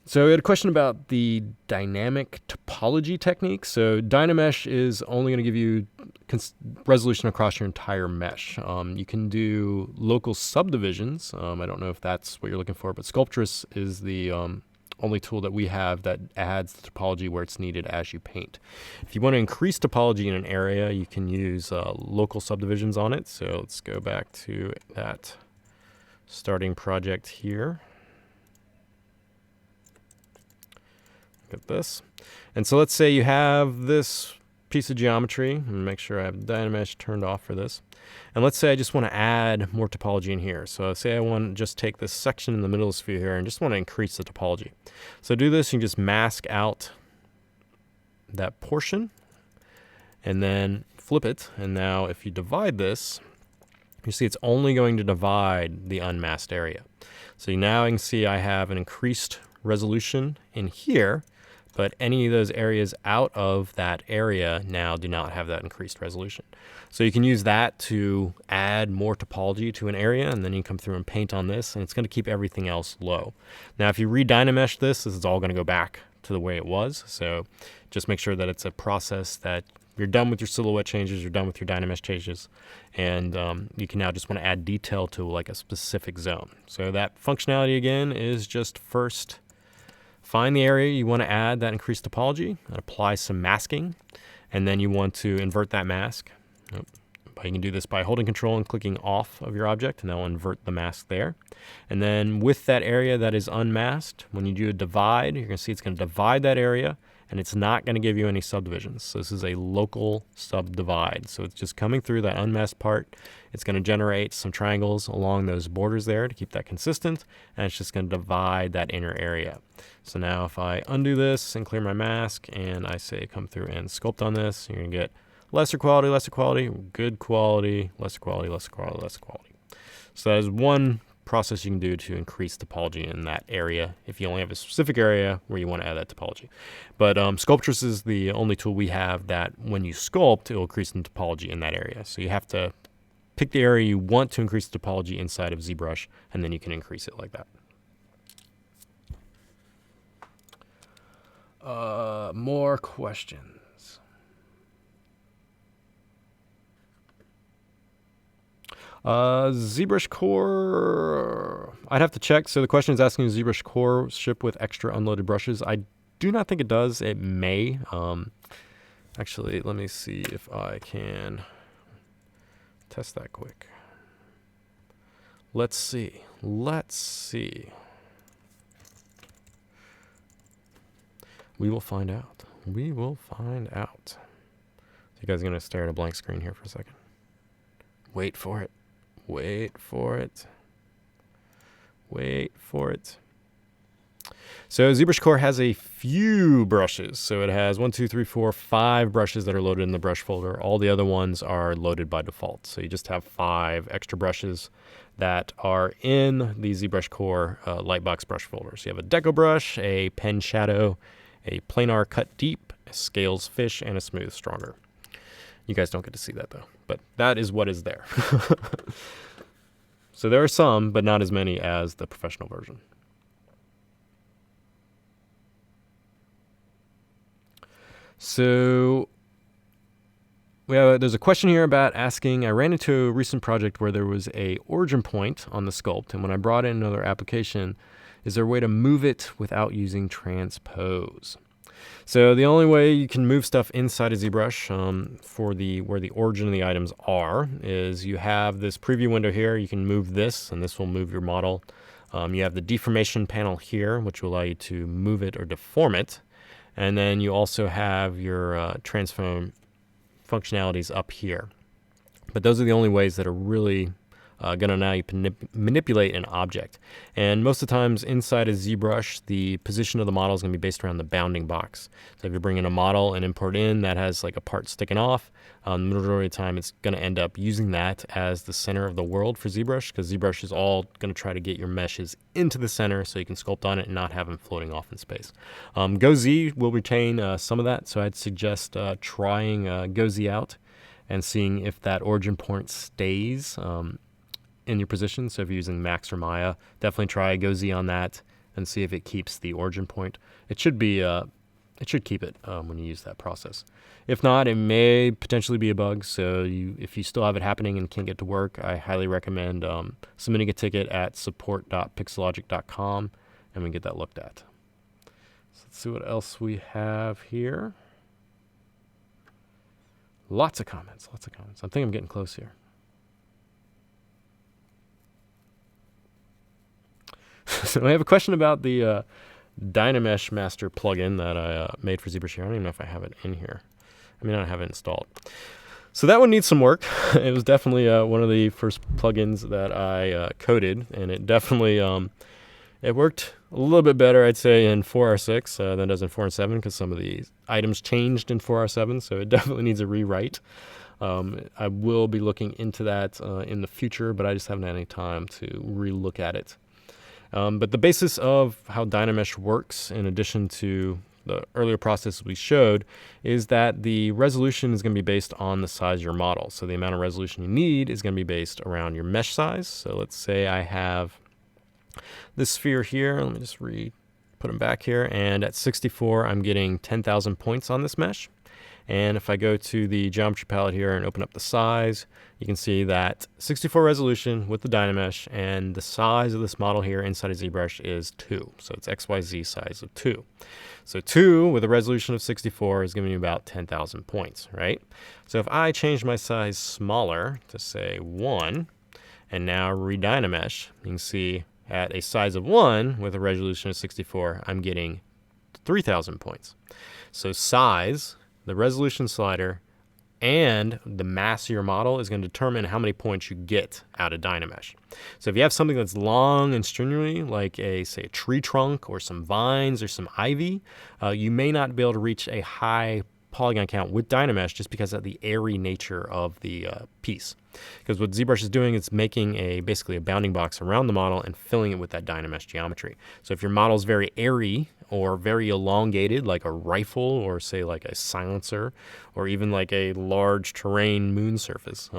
So we had a question about the dynamic topology technique. So DynaMesh is only going to give you resolution across your entire mesh. You can do local subdivisions. I don't know if that's what you're looking for, but Sculptress is the only tool that we have that adds the topology where it's needed as you paint. If you want to increase topology in an area, you can use local subdivisions on it. So let's go back to that starting project here. Look at this. And so let's say you have this piece of geometry, and make sure I have DynaMesh turned off for this. And let's say I just want to add more topology in here. So say I want to just take this section in the middle of the sphere here and just want to increase the topology. So do this, you can just mask out that portion and then flip it. And now if you divide this, you see it's only going to divide the unmasked area. So now you can see I have an increased resolution in here, but any of those areas out of that area now do not have that increased resolution. So you can use that to add more topology to an area, and then you come through and paint on this, and it's going to keep everything else low. Now if you re-DynaMesh this is all going to go back to the way it was. So just make sure that it's a process that you're done with your silhouette changes, you're done with your DynaMesh changes, and you can now just want to add detail to like a specific zone. So that functionality again is just first find the area you want to add that increased topology and apply some masking, and then you want to invert that mask. You can do this by holding control and clicking off of your object, and that'll invert the mask there. And then with that area that is unmasked, when you do a divide, you're going to see it's going to divide that area, and it's not going to give you any subdivisions. So this is a local subdivide. So it's just coming through that unmasked part. It's going to generate some triangles along those borders there to keep that consistent, and it's just going to divide that inner area. So now if I undo this and clear my mask, and I say come through and sculpt on this, you're going to get lesser quality, good quality, lesser quality, lesser quality, lesser quality. So that is one process you can do to increase topology in that area if you only have a specific area where you want to add that topology. But Sculptress is the only tool we have that when you sculpt, it will increase the topology in that area. So you have to pick the area you want to increase the topology inside of ZBrush, and then you can increase it like that. More questions. ZBrushCore, I'd have to check. So the question is asking, does ZBrushCore ship with extra unloaded brushes? I do not think it does. It may. Actually, let me see if I can test that quick. Let's see. We will find out. You guys are going to stare at a blank screen here for a second. Wait for it. So ZBrushCore has a few brushes. So it has 1, 2, 3, 4, 5 brushes that are loaded in the brush folder. All the other ones are loaded by default. So you just have 5 extra brushes that are in the ZBrushCore Lightbox brush folder. So you have a deco brush, a pen shadow, a planar cut deep, a scales fish, and a smooth stronger. You guys don't get to see that though, but that is what is there. So there are some, but not as many as the professional version. So there's a question here about asking, I ran into a recent project where there was a origin point on the sculpt, and when I brought in another application, is there a way to move it without using Transpose? So the only way you can move stuff inside of ZBrush for where the origin of the items are is you have this preview window here. You can move this, and this will move your model. You have the deformation panel here, which will allow you to move it or deform it. And then you also have your transform functionalities up here. But those are the only ways that are really going to allow you to manipulate an object. And most of the times inside of ZBrush, the position of the model is going to be based around the bounding box. So if you bring in a model and import in that has like a part sticking off, the majority of the time it's going to end up using that as the center of the world for ZBrush, because ZBrush is all going to try to get your meshes into the center so you can sculpt on it and not have them floating off in space. GoZ will retain some of that, so I'd suggest trying GoZ out and seeing if that origin point stays in your position. So if you're using Max or Maya, definitely try GoZ on that and see if it keeps the origin point. It should be it should keep it when you use that process. If not, it may potentially be a bug. So if you still have it happening and can't get to work, I highly recommend submitting a ticket at support.pixologic.com and we can get that looked at. So let's see what else we have here. Lots of comments. I think I'm getting close here. So I have a question about the DynaMesh Master plugin that I made for ZBrush here. I don't even know if I have it in here. I mean, I don't have it installed. So that one needs some work. It was definitely one of the first plugins that I coded, and it definitely it worked a little bit better, I'd say, in 4R6 than it does in 4R7 because some of the items changed in 4R7, so it definitely needs a rewrite. I will be looking into that in the future, but I just haven't had any time to re-look at it. But the basis of how DynaMesh works, in addition to the earlier process we showed, is that the resolution is going to be based on the size of your model. So the amount of resolution you need is going to be based around your mesh size. So let's say I have this sphere here. Let me just put them back here. And at 64, I'm getting 10,000 points on this mesh. And if I go to the geometry palette here and open up the size, you can see that 64 resolution with the DynaMesh, and the size of this model here inside of ZBrush is 2. So it's XYZ size of 2. So 2 with a resolution of 64 is giving you about 10,000 points, right? So if I change my size smaller to say 1, and now re-DynaMesh, you can see at a size of 1 with a resolution of 64, I'm getting 3,000 points. So size, the resolution slider, and the mass of your model is going to determine how many points you get out of DynaMesh. So if you have something that's long and stringy, like say a tree trunk or some vines or some ivy, you may not be able to reach a high polygon count with DynaMesh just because of the airy nature of the piece. Because what ZBrush is doing is making basically a bounding box around the model and filling it with that DynaMesh geometry. So if your model is very airy or very elongated, like a rifle or say like a silencer or even like a large terrain moon surface,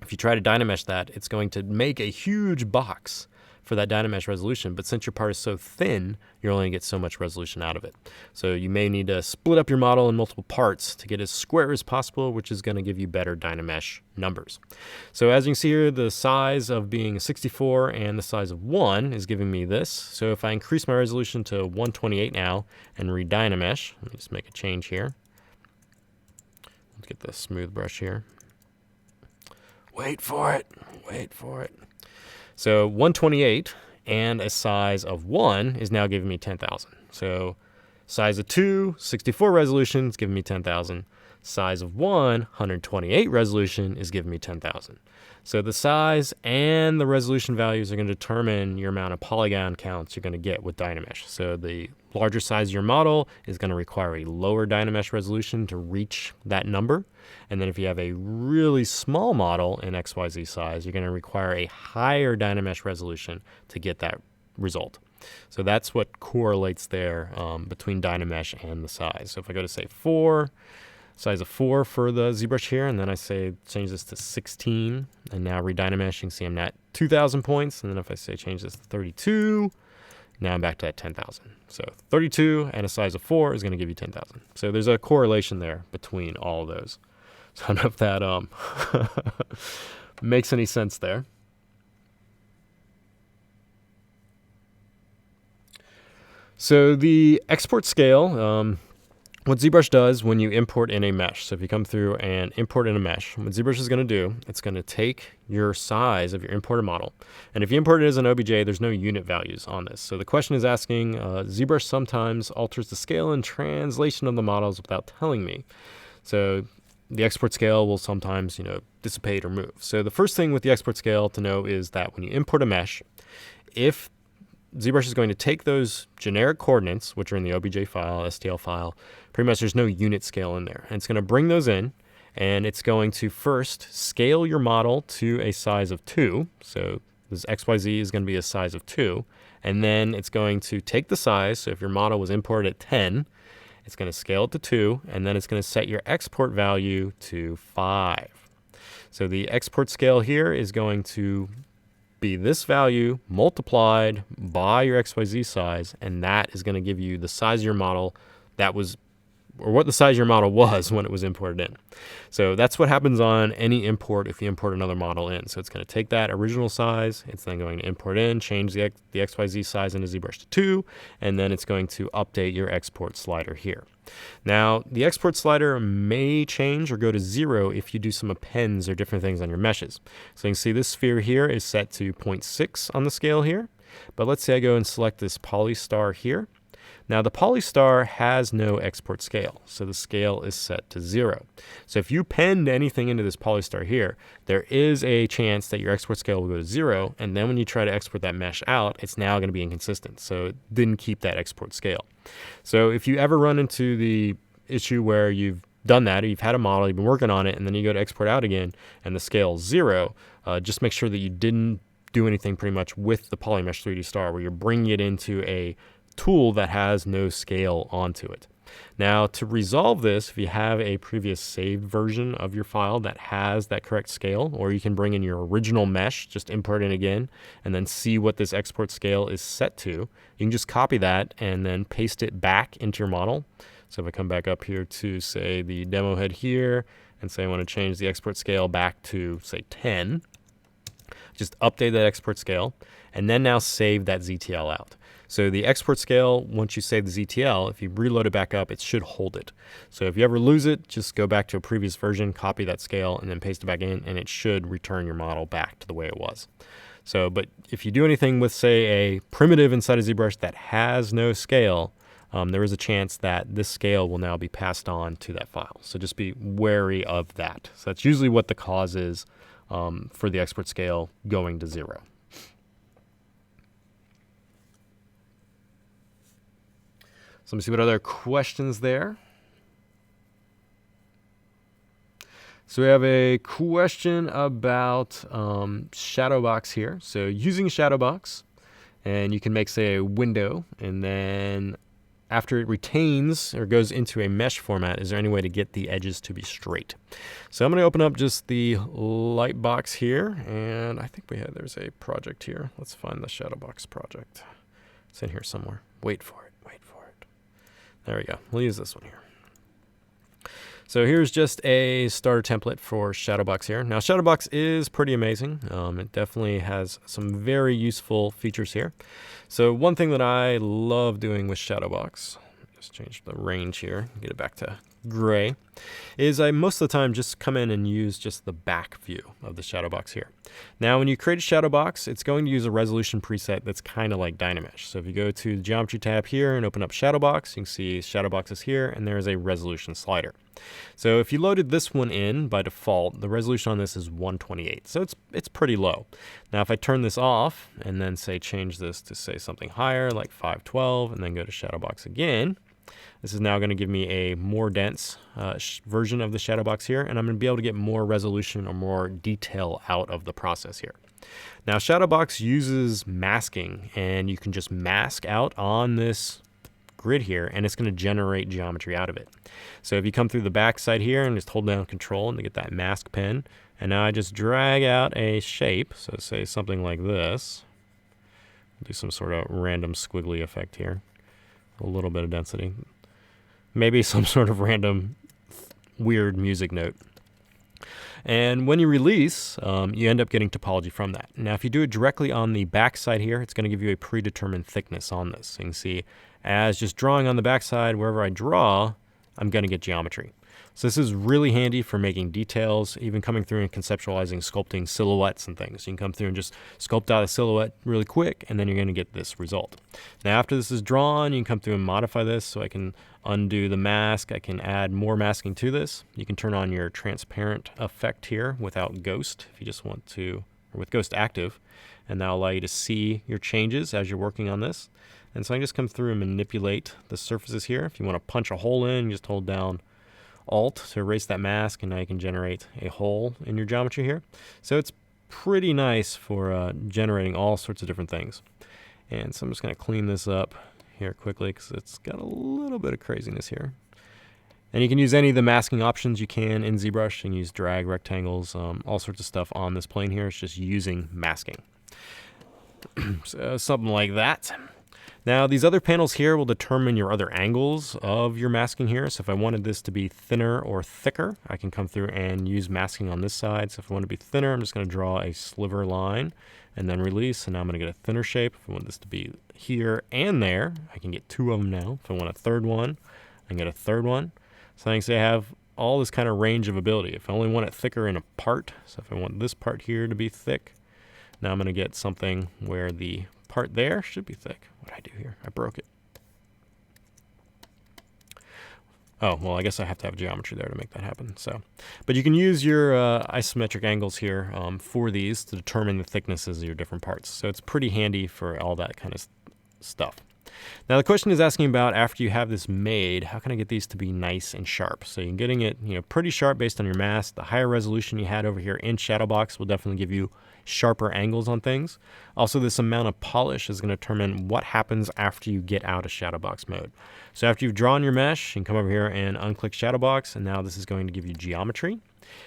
if you try to DynaMesh that, it's going to make a huge box for that DynaMesh resolution, but since your part is so thin, you're only going to get so much resolution out of it. So you may need to split up your model in multiple parts to get as square as possible, which is going to give you better DynaMesh numbers. So as you can see here, the size of being 64 and the size of 1 is giving me this. So if I increase my resolution to 128 now and re-DynaMesh, let me just make a change here. Let's get the smooth brush here. Wait for it. Wait for it. So 128 and a size of 1 is now giving me 10,000. So size of 2, 64 resolution is giving me 10,000. Size of 1, 128 resolution is giving me 10,000. So the size and the resolution values are going to determine your amount of polygon counts you're going to get with DynaMesh. So the larger size of your model is going to require a lower DynaMesh resolution to reach that number. And then if you have a really small model in XYZ size, you're going to require a higher DynaMesh resolution to get that result. So that's what correlates there between DynaMesh and the size. So if I go to say 4, size of 4 for the ZBrush here, and then I say change this to 16, and now re-DynaMesh, you can see I'm at 2,000 points, and then if I say change this to 32, now I'm back to that 10,000. So 32 and a size of 4 is going to give you 10,000. So there's a correlation there between all of those. So I don't know if that makes any sense there. So the export scale, what ZBrush does when you import in a mesh, so if you come through and import in a mesh, what ZBrush is going to do, it's going to take your size of your imported model. And if you import it as an OBJ, there's no unit values on this. So the question is asking, ZBrush sometimes alters the scale and translation of the models without telling me. So the export scale will sometimes, dissipate or move. So the first thing with the export scale to know is that when you import a mesh, if ZBrush is going to take those generic coordinates, which are in the OBJ file, STL file, pretty much there's no unit scale in there. And it's going to bring those in, and it's going to first scale your model to a size of 2. So this XYZ is going to be a size of 2. And then it's going to take the size, so if your model was imported at 10, it's going to scale it to 2, and then it's going to set your export value to 5. So the export scale here is going to be this value multiplied by your XYZ size, and that is going to give you the size of your model that was, or what the size of your model was when it was imported in. So that's what happens on any import if you import another model in. So it's going to take that original size, it's then going to import in, change the XYZ size into ZBrush to 2, and then it's going to update your export slider here. Now, the export slider may change or go to 0 if you do some appends or different things on your meshes. So you can see this sphere here is set to 0.6 on the scale here, but let's say I go and select this poly star here. Now the polystar has no export scale, so the scale is set to 0. So if you penned anything into this polystar here, there is a chance that your export scale will go to 0, and then when you try to export that mesh out, it's now going to be inconsistent, so it didn't keep that export scale. So if you ever run into the issue where you've done that, or you've had a model, you've been working on it, and then you go to export out again, and the scale is 0, just make sure that you didn't do anything pretty much with the Polymesh 3D Star, where you're bringing it into a tool that has no scale onto it. Now, to resolve this, if you have a previous saved version of your file that has that correct scale, or you can bring in your original mesh, just import it again, and then see what this export scale is set to, you can just copy that and then paste it back into your model. So if I come back up here to, say, the demo head here, and say I want to change the export scale back to, say, 10, just update that export scale, and then now save that ZTL out. So the export scale, once you save the ZTL, if you reload it back up, it should hold it. So if you ever lose it, just go back to a previous version, copy that scale, and then paste it back in, and it should return your model back to the way it was. So, but if you do anything with, say, a primitive inside of ZBrush that has no scale, there is a chance that this scale will now be passed on to that file. So just be wary of that. So that's usually what the cause is for the export scale going to 0. So let me see what other questions there. So we have a question about shadow box here. So using shadow box, and you can make, say, a window, and then after it retains or goes into a mesh format, is there any way to get the edges to be straight? So I'm going to open up just the light box here, and I think there's a project here. Let's find the shadow box project. It's in here somewhere. Wait for it. There we go. We'll use this one here. So here's just a starter template for Shadowbox here. Now Shadowbox is pretty amazing. It definitely has some very useful features here. So one thing that I love doing with Shadowbox, just change the range here, get it back to gray, is I most of the time just come in and use just the back view of the shadow box here. Now when you create a shadow box, it's going to use a resolution preset that's kind of like DynaMesh. So if you go to the geometry tab here and open up shadow box, you can see shadow box is here, and there's a resolution slider. So if you loaded this one in by default, the resolution on this is 128, so it's pretty low. Now if I turn this off and then say change this to say something higher like 512 and then go to shadow box again, this is now going to give me a more dense version of the shadow box here, and I'm going to be able to get more resolution or more detail out of the process here. Now shadow box uses masking, and you can just mask out on this grid here, and it's going to generate geometry out of it. So if you come through the back side here and just hold down Control and to get that mask pen, and now I just drag out a shape, so say something like this, do some sort of random squiggly effect here, a little bit of density, maybe some sort of random weird music note. And when you release, you end up getting topology from that. Now, if you do it directly on the back side here, it's going to give you a predetermined thickness on this. So you can see, as just drawing on the back side, wherever I draw, I'm going to get geometry. So this is really handy for making details, even coming through and conceptualizing, sculpting silhouettes and things. You can come through and just sculpt out a silhouette really quick, and then you're going to get this result. Now, after this is drawn, you can come through and modify this. So I can undo the mask. I can add more masking to this. You can turn on your transparent effect here without ghost, if you just want to, or with ghost active, and that'll allow you to see your changes as you're working on this. And so I can just come through and manipulate the surfaces here. If you want to punch a hole in, you just hold down Alt to erase that mask, and now you can generate a hole in your geometry here. So it's pretty nice for generating all sorts of different things. And so I'm just going to clean this up here quickly because it's got a little bit of craziness here. And you can use any of the masking options you can in ZBrush. You can use drag, rectangles, all sorts of stuff on this plane here. It's just using masking. So something like that. Now these other panels here will determine your other angles of your masking here. So if I wanted this to be thinner or thicker, I can come through and use masking on this side. So if I want to be thinner, I'm just going to draw a sliver line and then release. And now I'm going to get a thinner shape. If I want this to be here and there, I can get two of them now. If I want a third one, I can get a third one. So I can say I have all this kind of range of ability. If I only want it thicker in a part, so if I want this part here to be thick, now I'm going to get something where the part there should be thick. What did I do here? I broke it. Oh, well, I guess I have to have geometry there to make that happen. So, but you can use your isometric angles here for these to determine the thicknesses of your different parts. So it's pretty handy for all that kind of stuff. Now the question is asking about, after you have this made, how can I get these to be nice and sharp? So you're getting it, pretty sharp based on your mask. The higher resolution you had over here in Shadowbox will definitely give you sharper angles on things. Also, this amount of polish is going to determine what happens after you get out of Shadowbox mode. So after you've drawn your mesh, you can come over here and unclick Shadowbox, and now this is going to give you geometry.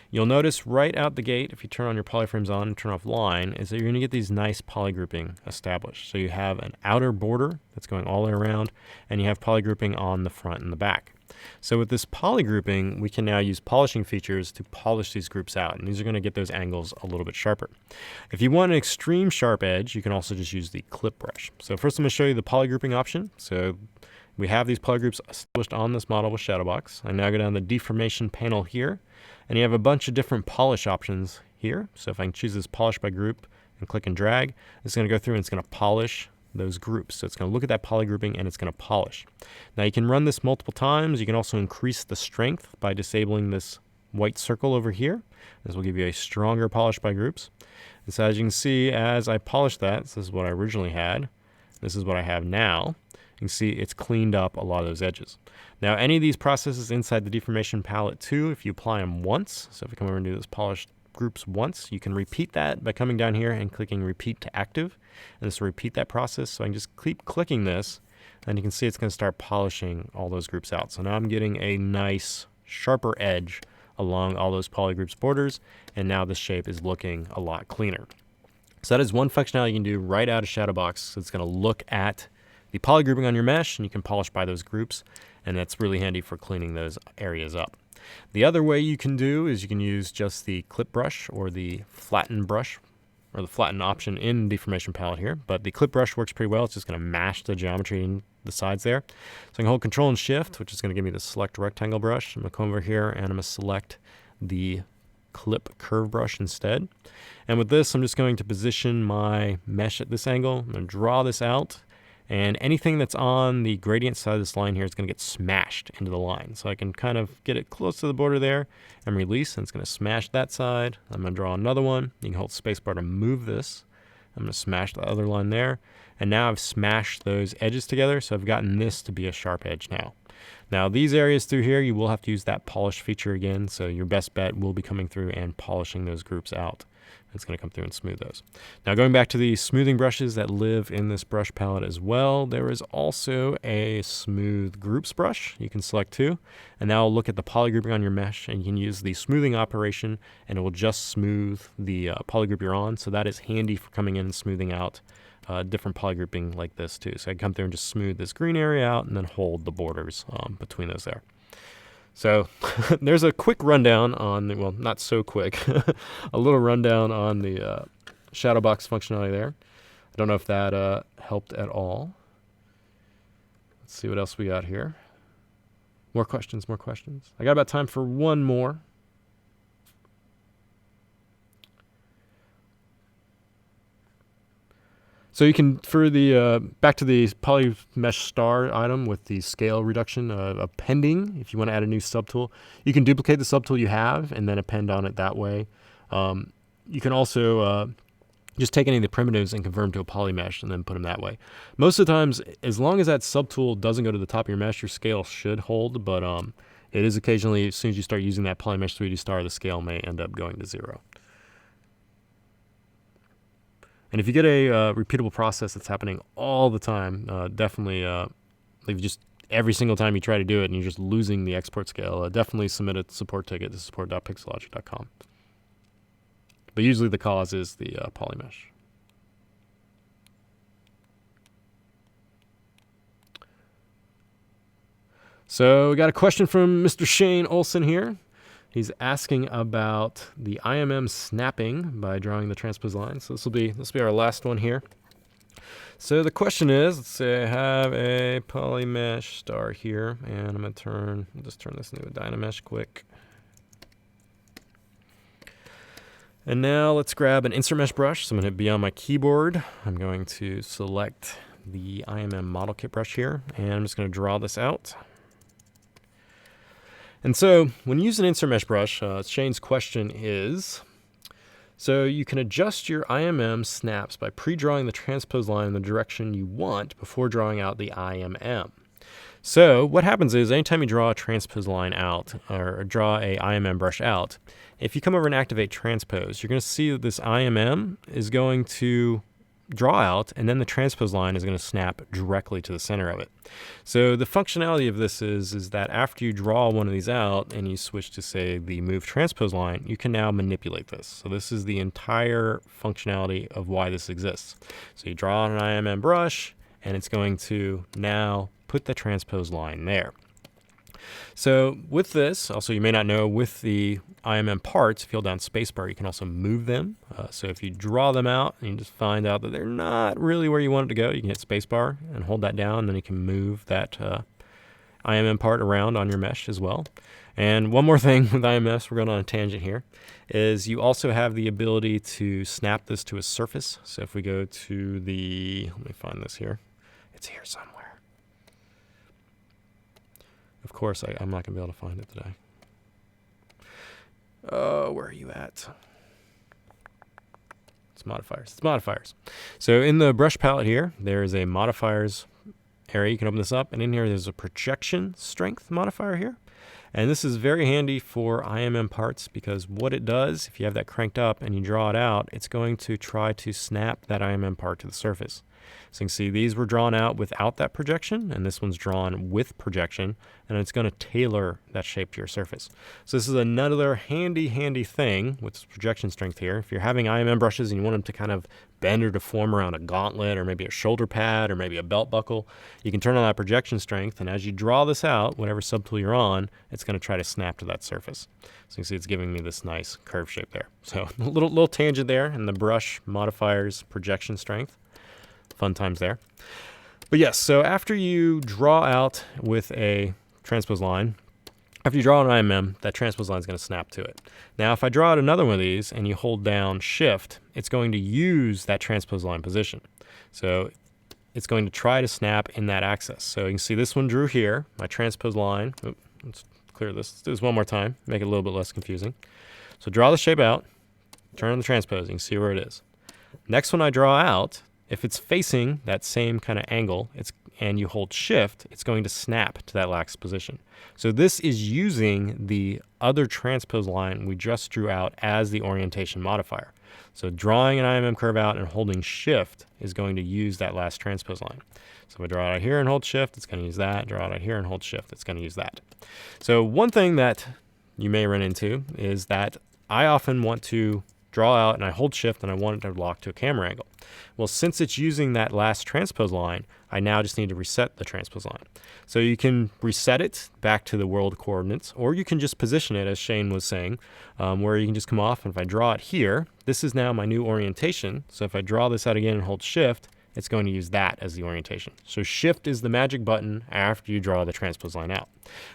You'll notice right out the gate, if you turn on your polyframes on and turn off line, is that you're going to get these nice polygrouping established. So you have an outer border that's going all the way around, and you have polygrouping on the front and the back. So with this polygrouping, we can now use polishing features to polish these groups out, and these are going to get those angles a little bit sharper. If you want an extreme sharp edge, you can also just use the clip brush. So first I'm going to show you the polygrouping option. So we have these polygroups established on this model with Shadowbox. I now go down the deformation panel here, and you have a bunch of different polish options here. So if I can choose this polish by group and click and drag, it's going to go through and it's going to polish those groups. So it's going to look at that polygrouping and it's going to polish. Now you can run this multiple times. You can also increase the strength by disabling this white circle over here. This will give you a stronger polish by groups. And so as you can see, as I polish that, this is what I originally had. This is what I have now. You can see it's cleaned up a lot of those edges. Now any of these processes inside the deformation palette too, if you apply them once, so if we come over and do this polished groups once, you can repeat that by coming down here and clicking repeat to active, and this will repeat that process. So I can just keep clicking this, and you can see it's going to start polishing all those groups out. So now I'm getting a nice sharper edge along all those polygroups borders, and now this shape is looking a lot cleaner. So that is one functionality you can do right out of Shadowbox. So it's going to look at the polygrouping on your mesh, and you can polish by those groups, and that's really handy for cleaning those areas up. The other way you can do is you can use just the clip brush or the flatten brush, or the flatten option in deformation palette here, but the clip brush works pretty well. It's just going to mash the geometry in the sides there. So I can hold Control and Shift, which is going to give me the select rectangle brush. I'm going to come over here and I'm going to select the clip curve brush instead. And with this, I'm just going to position my mesh at this angle. I'm going to draw this out, and anything that's on the gradient side of this line here is going to get smashed into the line. So I can kind of get it close to the border there and release, and it's going to smash that side. I'm going to draw another one. You can hold spacebar to move this. I'm going to smash the other line there. And now I've smashed those edges together, so I've gotten this to be a sharp edge now. Now these areas through here, you will have to use that polish feature again, so your best bet will be coming through and polishing those groups out. It's going to come through and smooth those. Now going back to the smoothing brushes that live in this brush palette as well, there is also a smooth groups brush you can select too. And now look at the polygrouping on your mesh, and you can use the smoothing operation, and it will just smooth the polygroup you're on. So that is handy for coming in and smoothing out different polygrouping like this too. So I can come through and just smooth this green area out and then hold the borders between those there. So there's a quick rundown on the, well, not so quick, a little rundown on the Shadowbox functionality there. I don't know if that helped at all. Let's see what else we got here. More questions, more questions. I got about time for one more. So you can, for the, back to the PolyMesh star item with the scale reduction appending, if you want to add a new subtool, you can duplicate the subtool you have and then append on it that way. You can also just take any of the primitives and convert them to a polymesh and then put them that way. Most of the times, as long as that subtool doesn't go to the top of your mesh, your scale should hold, but it is occasionally, as soon as you start using that PolyMesh 3D star, the scale may end up going to 0. And if you get a repeatable process that's happening all the time, definitely, like just every single time you try to do it and you're just losing the export scale, definitely submit a support ticket to support.pixologic.com. But usually the cause is the polymesh. So we got a question from Mr. Shane Olson here. He's asking about the IMM snapping by drawing the transpose line. So this will be our last one here. So the question is, let's say I have a polymesh star here, and I'm going to just turn this into a DynaMesh quick. And now let's grab an InsertMesh brush. So I'm going to be on my keyboard. I'm going to select the IMM model kit brush here, and I'm just going to draw this out. And so when you use an InsertMesh brush, Shane's question is, so you can adjust your IMM snaps by pre-drawing the transpose line in the direction you want before drawing out the IMM. So what happens is anytime you draw a transpose line out or draw a IMM brush out, if you come over and activate transpose, you're going to see that this IMM is going to draw out, and then the transpose line is going to snap directly to the center of it. So the functionality of this is that after you draw one of these out and you switch to, say, the move transpose line, you can now manipulate this. So this is the entire functionality of why this exists. So you draw on an IMM brush, and it's going to now put the transpose line there. So with this, also you may not know, with the IMM parts, if you hold down spacebar, you can also move them. So if you draw them out and you just find out that they're not really where you want it to go, you can hit spacebar and hold that down, and then you can move that IMM part around on your mesh as well. And one more thing with IMS, we're going on a tangent here, is you also have the ability to snap this to a surface. So if we go to the, let me find this here. It's here somewhere. Of course, I'm not going to be able to find it today. Oh, where are you at? It's modifiers. It's modifiers. So in the brush palette here, there is a modifiers area. You can open this up, and in here there's a projection strength modifier here. And this is very handy for IMM parts, because what it does, if you have that cranked up and you draw it out, it's going to try to snap that IMM part to the surface. So you can see these were drawn out without that projection, and this one's drawn with projection, and it's going to tailor that shape to your surface. So this is another handy thing with this projection strength here. If you're having IMM brushes and you want them to kind of bend or deform around a gauntlet or maybe a shoulder pad or maybe a belt buckle, you can turn on that projection strength, and as you draw this out, whatever subtool you're on, it's going to try to snap to that surface. So you can see it's giving me this nice curve shape there. So a little tangent there in the brush modifiers projection strength. Fun times there. But yes, so after you draw out with a transpose line, after you draw an IMM, that transpose line is going to snap to it. Now, if I draw out another one of these and you hold down Shift, it's going to use that transpose line position. So it's going to try to snap in that axis. So you can see this one drew here, my transpose line. Oops, let's clear this. Let's do this one more time, make it a little bit less confusing. So draw the shape out, turn on the transpose, you can see where it is. Next one I draw out, if it's facing that same kind of angle and you hold Shift, it's going to snap to that lax position. So this is using the other transpose line we just drew out as the orientation modifier. So drawing an IMM curve out and holding Shift is going to use that last transpose line. So if I draw it out here and hold Shift, it's going to use that. Draw it out here and hold Shift, it's going to use that. So one thing that you may run into is that I often want to draw out and I hold Shift and I want it to lock to a camera angle. Well, since it's using that last transpose line, I now just need to reset the transpose line. So you can reset it back to the world coordinates, or you can just position it, as Shane was saying, where you can just come off, and if I draw it here, this is now my new orientation. So if I draw this out again and hold Shift, it's going to use that as the orientation. So Shift is the magic button after you draw the transpose line out.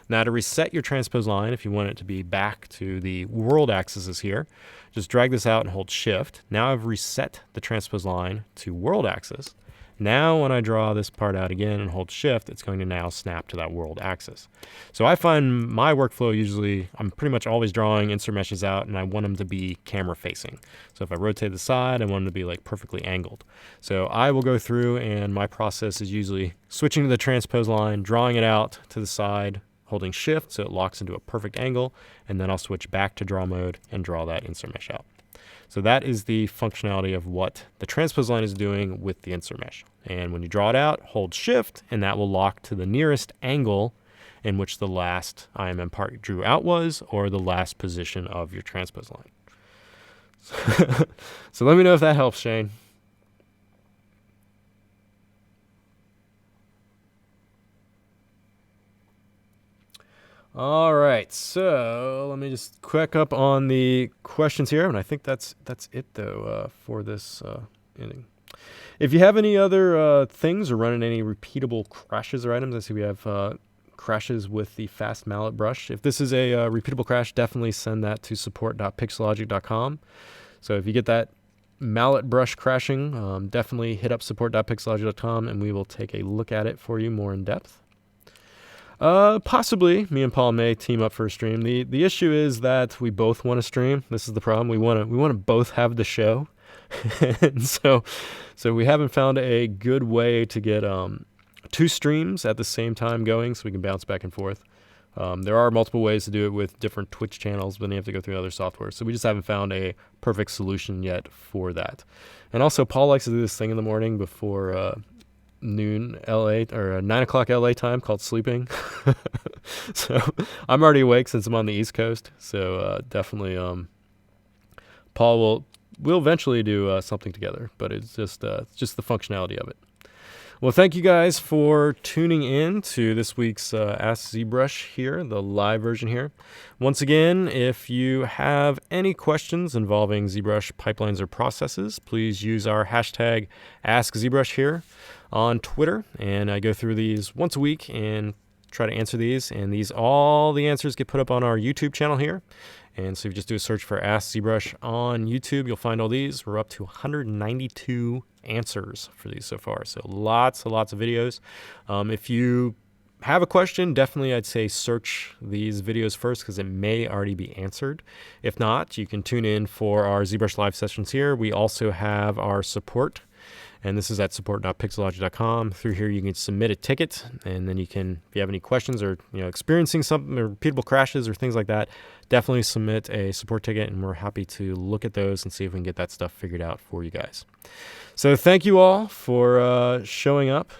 Now to reset your transpose line, if you want it to be back to the world axis here, just drag this out and hold Shift. Now I've reset the transpose line to world axis. Now when I draw this part out again and hold Shift, it's going to now snap to that world axis. So I find my workflow usually, I'm pretty much always drawing insert meshes out and I want them to be camera facing. So if I rotate the side, I want them to be like perfectly angled. So I will go through, and my process is usually switching to the transpose line, drawing it out to the side, holding Shift so it locks into a perfect angle, and then I'll switch back to draw mode and draw that insert mesh out. So that is the functionality of what the transpose line is doing with the insert mesh. And when you draw it out, hold Shift, and that will lock to the nearest angle in which the last IMM part you drew out was, or the last position of your transpose line. So let me know if that helps, Shane. All right, so let me just quick up on the questions here, and I think that's it though for this ending. If you have any other things or running any repeatable crashes or items, I see we have crashes with the fast mallet brush. If this is a repeatable crash, definitely send that to support.pixologic.com. So if you get that mallet brush crashing, definitely hit up support.pixologic.com and we will take a look at it for you more in depth. Possibly. Me and Paul may team up for a stream. The issue is that we both want to stream. This is the problem. We want to both have the show. And so we haven't found a good way to get 2 streams at the same time going so we can bounce back and forth. There are multiple ways to do it with different Twitch channels, but then you have to go through other software. So we just haven't found a perfect solution yet for that. And also, Paul likes to do this thing in the morning before noon LA or 9 o'clock LA time called sleeping. So I'm already awake since I'm on the East Coast. So definitely, Paul we'll eventually do something together, but it's just the functionality of it. Well, thank you guys for tuning in to this week's AskZBrush here, the live version here. Once again, if you have any questions involving ZBrush pipelines or processes, please use our hashtag AskZBrush here on Twitter, and I go through these once a week and try to answer these, and all the answers get put up on our YouTube channel here. And so if you just do a search for AskZBrush on YouTube, you'll find all these. We're up to 192 answers for these so far. So lots and lots of videos. If you have a question, definitely I'd say search these videos first because it may already be answered. If not, you can tune in for our ZBrush live sessions here. We also have our support, and this is at support.pixologic.com. Through here, you can submit a ticket, and then you can, if you have any questions or experiencing something or repeatable crashes or things like that, definitely submit a support ticket, and we're happy to look at those and see if we can get that stuff figured out for you guys. So thank you all for showing up.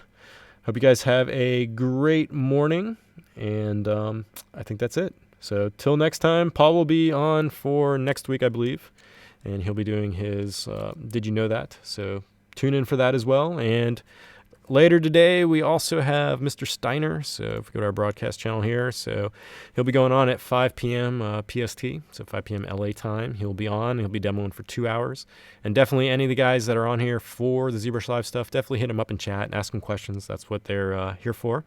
Hope you guys have a great morning, and I think that's it. So till next time, Paul will be on for next week, I believe, and he'll be doing his Did You Know That? So tune in for that as well. And later today, we also have Mr. Steiner. So if we go to our broadcast channel here, so he'll be going on at 5 p.m. PST, so 5 p.m. LA time. He'll be on. He'll be demoing for 2 hours. And definitely any of the guys that are on here for the ZBrush Live stuff, definitely hit them up in chat and ask them questions. That's what they're here for.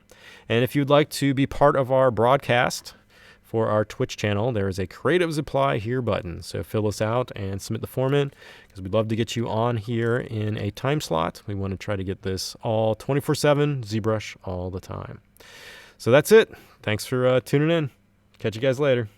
And if you'd like to be part of our broadcast for our Twitch channel, there is a Creatives Apply Here button. So fill us out and submit the form in because we'd love to get you on here in a time slot. We want to try to get this all 24/7 ZBrush all the time. So that's it. Thanks for tuning in. Catch you guys later.